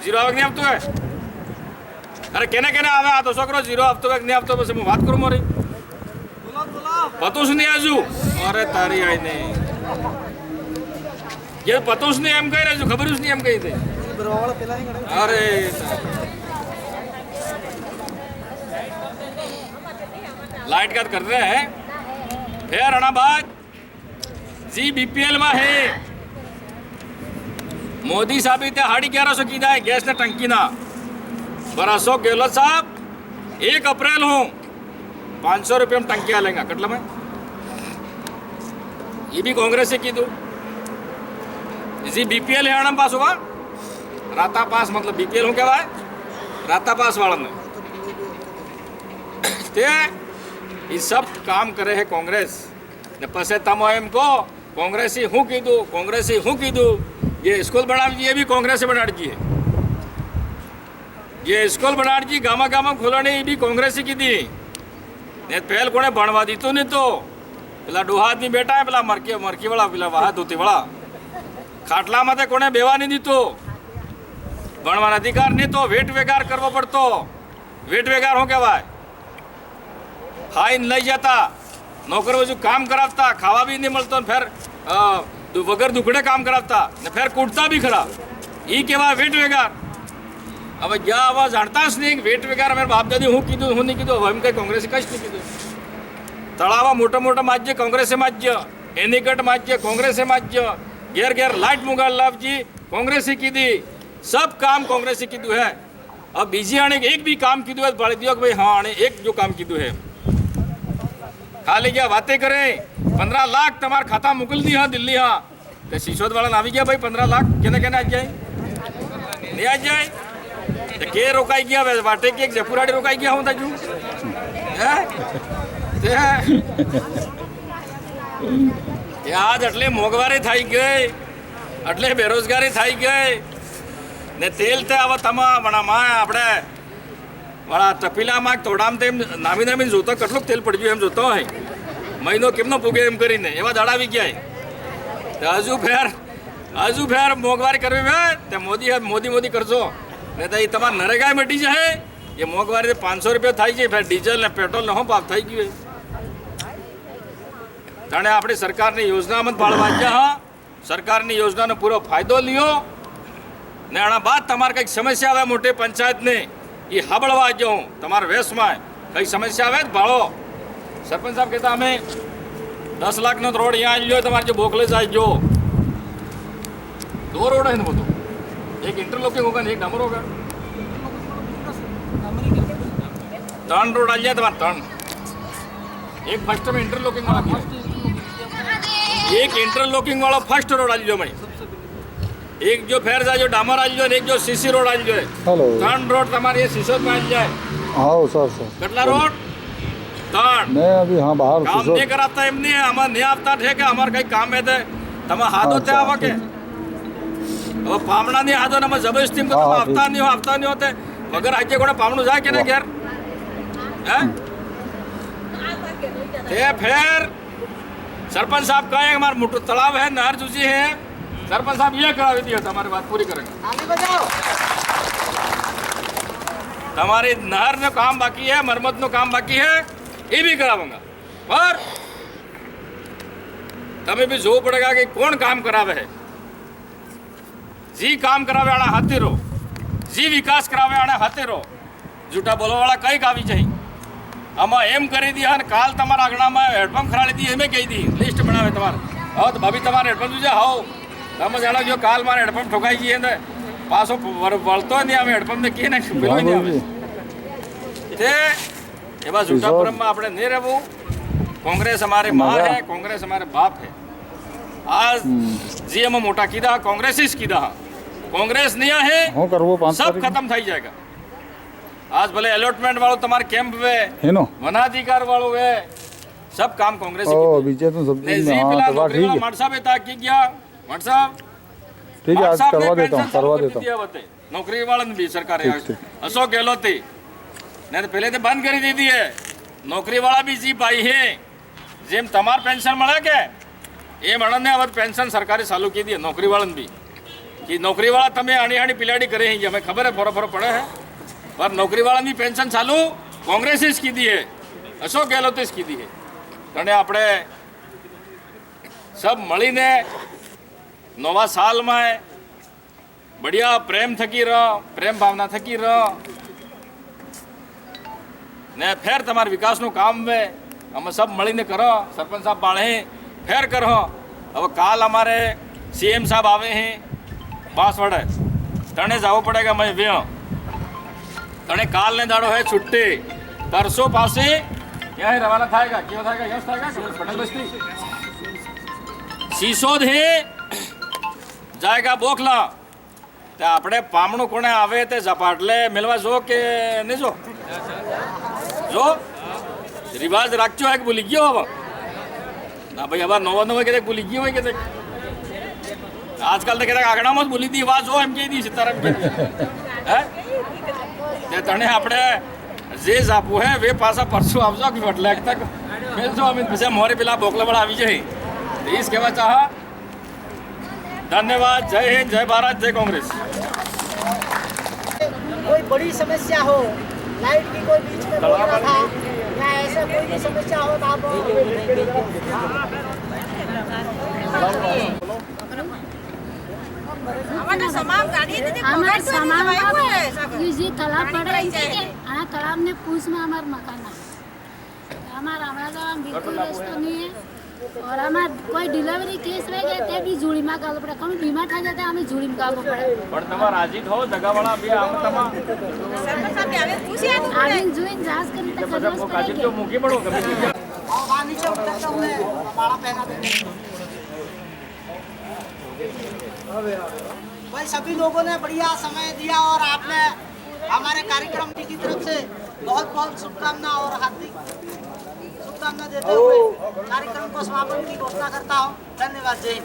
0 आवक नहीं आवतो है. अरे केने केने आवे आ तो छोकरो 0 आवतो है नहीं आवतो बस मैं बात करूं मारी पतोस नहीं आजू अरे तारी आई नहीं ये पतोस नहीं एम कही रहे खबर नहीं एम कही थे अरे लाइट कट कर रहे हैं फिर अनाबाद जी बीपीएल में है मोदी साहब इतने 1150 कीधा है गैस ने टंकी ना पर अशोक गहलोत साहब 1 अप्रैल हो 500 रुपये में टंकी आ लेंगे कटला में ये भी कांग्रेस से की दो जी बीपीएल है आना पास होगा राता पास मतलब बीपीएल हो क्या भाई राता पास वाला में ये सब काम करे है कांग्रेस ने पसे तम एम को कांग्रेसी हूँ की दो कांग्रेसी हूँ की दो ये स्कूल बना ये भी कांग्रेस से बना दीजिए ये स्कूल बना दीजिए गामा गामा खोलने ये भी कांग्रेस की दी ने पहल कोने बनवा दी तो नहीं तो पेला डोहा आदमी बेटा है पेला मरकी वाला पेला वाहा धोती वाला खाटला मते कोने बेवा नहीं दी तो बनवाना अधिकार नहीं तो वेट वेगार करवो पड़तो वेट वेगार हो क्या भाई फाइन लई जाता नौकर वजू काम करावता खावा भी नहीं मिलता फिर वगर दुखड़े काम करावता ने फिर कूटता भी खरा ये केवा वेट वेगार अब क्या आवाज जानता नहीं वेट वेगार मेरे बाप दादी हूँ कीधु हूँ नहीं कीधु हम कहीं कांग्रेस कश नहीं कीधु तड़ावा मोटा मोटा माज्य कांग्रेस माज्य एनिकट माज्य कांग्रेस माज्य घेर घेर लाइट मुगाल लाभ जी कांग्रेस की दी सब काम कांग्रेस की दू है. अब बीजी आने एक भी काम की दू है बढ़ दियो कि भाई हाँ आने एक जो काम की दू है खाली क्या बातें करें 15 लाख तुम्हारा खाता मुकल दी हाँ दिल्ली हाँ तो सिसोद वाला ना भी गया भाई 15 लाख कहने कहने आ जाए नहीं आ जाए तो के रोकाई गया वाटे की एक जयपुराड़ी रोकाई गया हूँ ताजू आज એટલે મોંઘવારી થઈ ગઈ એટલે બેરોજગારી થઈ ગઈ ને તેલ તે આવા તમા વણામાં આપણે વણા ટપીલામાં થોડામ તેમ નામી નામી જોતો કેટલું તેલ પડી ગયું એમ જોતો હોય મહિનો કેમનો પૂગે એમ કરીને એવા દડાવી ગયા હજુ ફેર મોંઘવારી કરવી હોય તે મોદી મોદી કરજો ને તો એ તમારા નરેગા મટી જાય એ મોંઘવારી 500 રૂપિયા થઈ જાય ફેર ડીઝલ ને પેટ્રોલ ને હું ભાવ થઈ ગયું ताणे अपनी सरकार ने योजना में पाड़वा हाँ सरकार की योजना ने पूरा फायदो लियो ने आना बाद तमार कई समस्या आवे मोटे पंचायत ने ये हाबड़वा जाओ तमार वेस में कई समस्या आवे भाड़ो सरपंच साहब कहता हमें 10 लाख नो रोड यहाँ जो तमारे जो बोखले जाए जो 2 रोड है वो तो एक इंटरलॉकिंग होगा एक डामर होगा 3 रोड आ जाए तुम्हारे 3 एक फर्स्ट में इंटरलॉकिंग वाला एक इंटरलॉकिंग वाला फर्स्ट रोड आज जो मैं एक जो फेर जा जो डामर आज जो एक जो सीसी रोड आज जो है 3 रोड तुम्हारे ये सिसोद में आज जाए हाँ सर कटला रोड 3 मैं अभी हाँ बाहर काम नहीं कराता एम नहीं हमारे नहीं आता थे कि हमारे कहीं काम है थे तम हाथ होते आवा के अब पामना नहीं हाथो ना जबरदस्ती में तुम हफ्ता नहीं होते अगर आज को पामणु जाए के ना घर हैं फिर सरपंच साहब कहे हमारा मोटो तालाब है नहर जूझी है सरपंच साहब ये करावी दी है, તમારી વાત પૂરી કરેंगे। તમારી નહેરનું કામ બાકી है, મરમતનું કામ બાકી है, ये भी कराऊंगा। पर તમે भी જોવું પડેगा कि कौन काम करावे है। जी काम करावे वाला हाथे रो, जी विकास करावे वाला हाथे रो, झूठा बोलवा वाला कई कावी चाहिए। આમાં એમ કરી દી અને કાલ તમારા આંગણામાં હેડપંપ ખરાડી દી એમે કહી દી લિસ્ટ બનાવે તમારે હા તો ભાભી તમારે હેડપંપ જોજે હાઓ તમે જાણો જો કાલ મારે હેડપંપ ઠોકાઈ ગઈ ને પાછો વળતો નહીં આવે હેડપંપ ને કહે ને પેલો નહીં આવે તે એવા જૂઠા ભ્રમમાં આપણે નહીં રહેવું। કોંગ્રેસ हमारे माँ है, कांग्रेस हमारे बाप है। आज जी हम मोटा कीधा कांग्रेसिस कीधा कांग्रेस नहीं है सब खत्म થઈ जाएगा। आज भले अलॉटमेंट वालों तुम्हारे कैंप वे वनाधिकार वालों वे सब काम कांग्रेस की बीजे तो सब नौकरी वाला मानसा बेटा की गया मानसा ठीक है आज करवा देता हूं नौकरी वाला भी सरकार अशोक गहलोत थी नहीं तो पहले तो बंद करी दी है। नौकरी वाला भी जी पाई है जेम तमार पेंशन મળે કે એ મળને હવે पेंशन सरकारी चालू की दी है नौकरी वालन भी कि नौकरी वाला તમે આણી આણી પિલાડી કરે हैं हमें खबर है फोरो फोरो पड़े है पर नौकरी वाला ની पेंशन चालू कांग्रेस ही की दी है अशोक गहलोत की दी है। तने આપણે सब મળીને નવા સાલમાં बढ़िया प्रेम थकी रहो प्रेम भावना थकी रहो ने फिर તમારા વિકાસનું કામ વે અમે सब મળીને કરો સરપંચ સાહેબ બાળે ફેર કરો। હવે કાલ हमारे सीएम साहब आवे हैं बांसवाड़ा तने जावो पड़ेगा मैं व्यो तने काल ने दाड़ो है छुट्टी परसों पासे यहाँ रवाना थाएगा क्यों थाएगा यश थाएगा पटेल बस्ती सीसोद है जाएगा बोखला ते આપણે પામણું કોણે આવે તે ઝપાટલે મિલવા જો કે નહીં જો रिवाज राखचो है कि भूली गयो अब ना भाई अब नवा नवा के भूली गयो है के आजकल तो कहता आगड़ा मत भूली दी आवाज हो एम के दी सीताराम के हैं ते तने આપણે જે જાપુ है वे पासा परसों आवजो कि वटलेक तक मिल जो अमित पछे मोरे पेला बोकला बड़ा आवी जाए इस कहवा चाह। धन्यवाद। जय हिंद, जय भारत, जय कांग्रेस। कोई बड़ी समस्या हो लाइट की कोई बीच में बोल रहा था या ऐसा कोई भी समस्या हो तो आप तालाब पड़ रही है तालाब ने पूछ में हमारे मकान हमारा नहीं है और हमारे कोई डिलीवरी केस रह गए ते भी झूड़ी में गालो पड़े कौन बीमार था जाते हमें झूड़ी में गालो पड़े पर तमा राजी हो जगह वाला भी आम तमा आगे जुइन जांच करी तक सबको काजी तो मुकी पड़ो कभी और नीचे उतरता हुए माला पहना देंगे। भाई सभी लोगों ने बढ़िया समय दिया और आपने हमारे कार्यक्रम की तरफ से बहुत बहुत शुभकामना और हार्दिक शुभकामना देते हुए कार्यक्रम को समापन की घोषणा करता हूँ। धन्यवाद। जय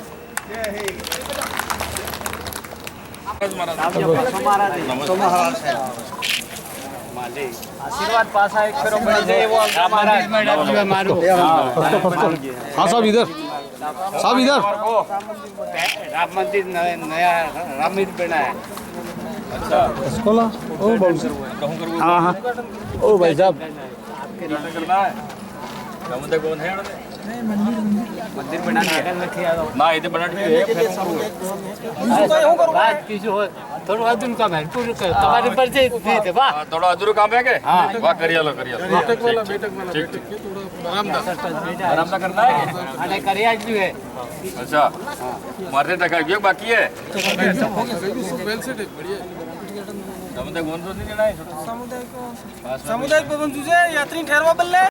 आशीर्वाद पासा एक फेरो मिल जाए वो हमारा मारो हाँ साहब इधर राम मंदिर नया राम मंदिर बना है। अच्छा स्कूला ओ बाबू हाँ हाँ ओ भाई साहब करना है समुद्र कौन है मंदिर बनाने ना इधर बनाने है बात किसी हो थोड़ा अधूर काम है पूरे तुम्हारे पर से थे वाह थोड़ा अधूरा काम है के वाह करिया लो बैठक वाला ठीक आराम करना है अरे करिया भी है। अच्छा मारते टका भी बाकी है समुदाय कौन सा नहीं लेना है सामुदायिक भवन जुजे यात्री ठहरवा बल्ले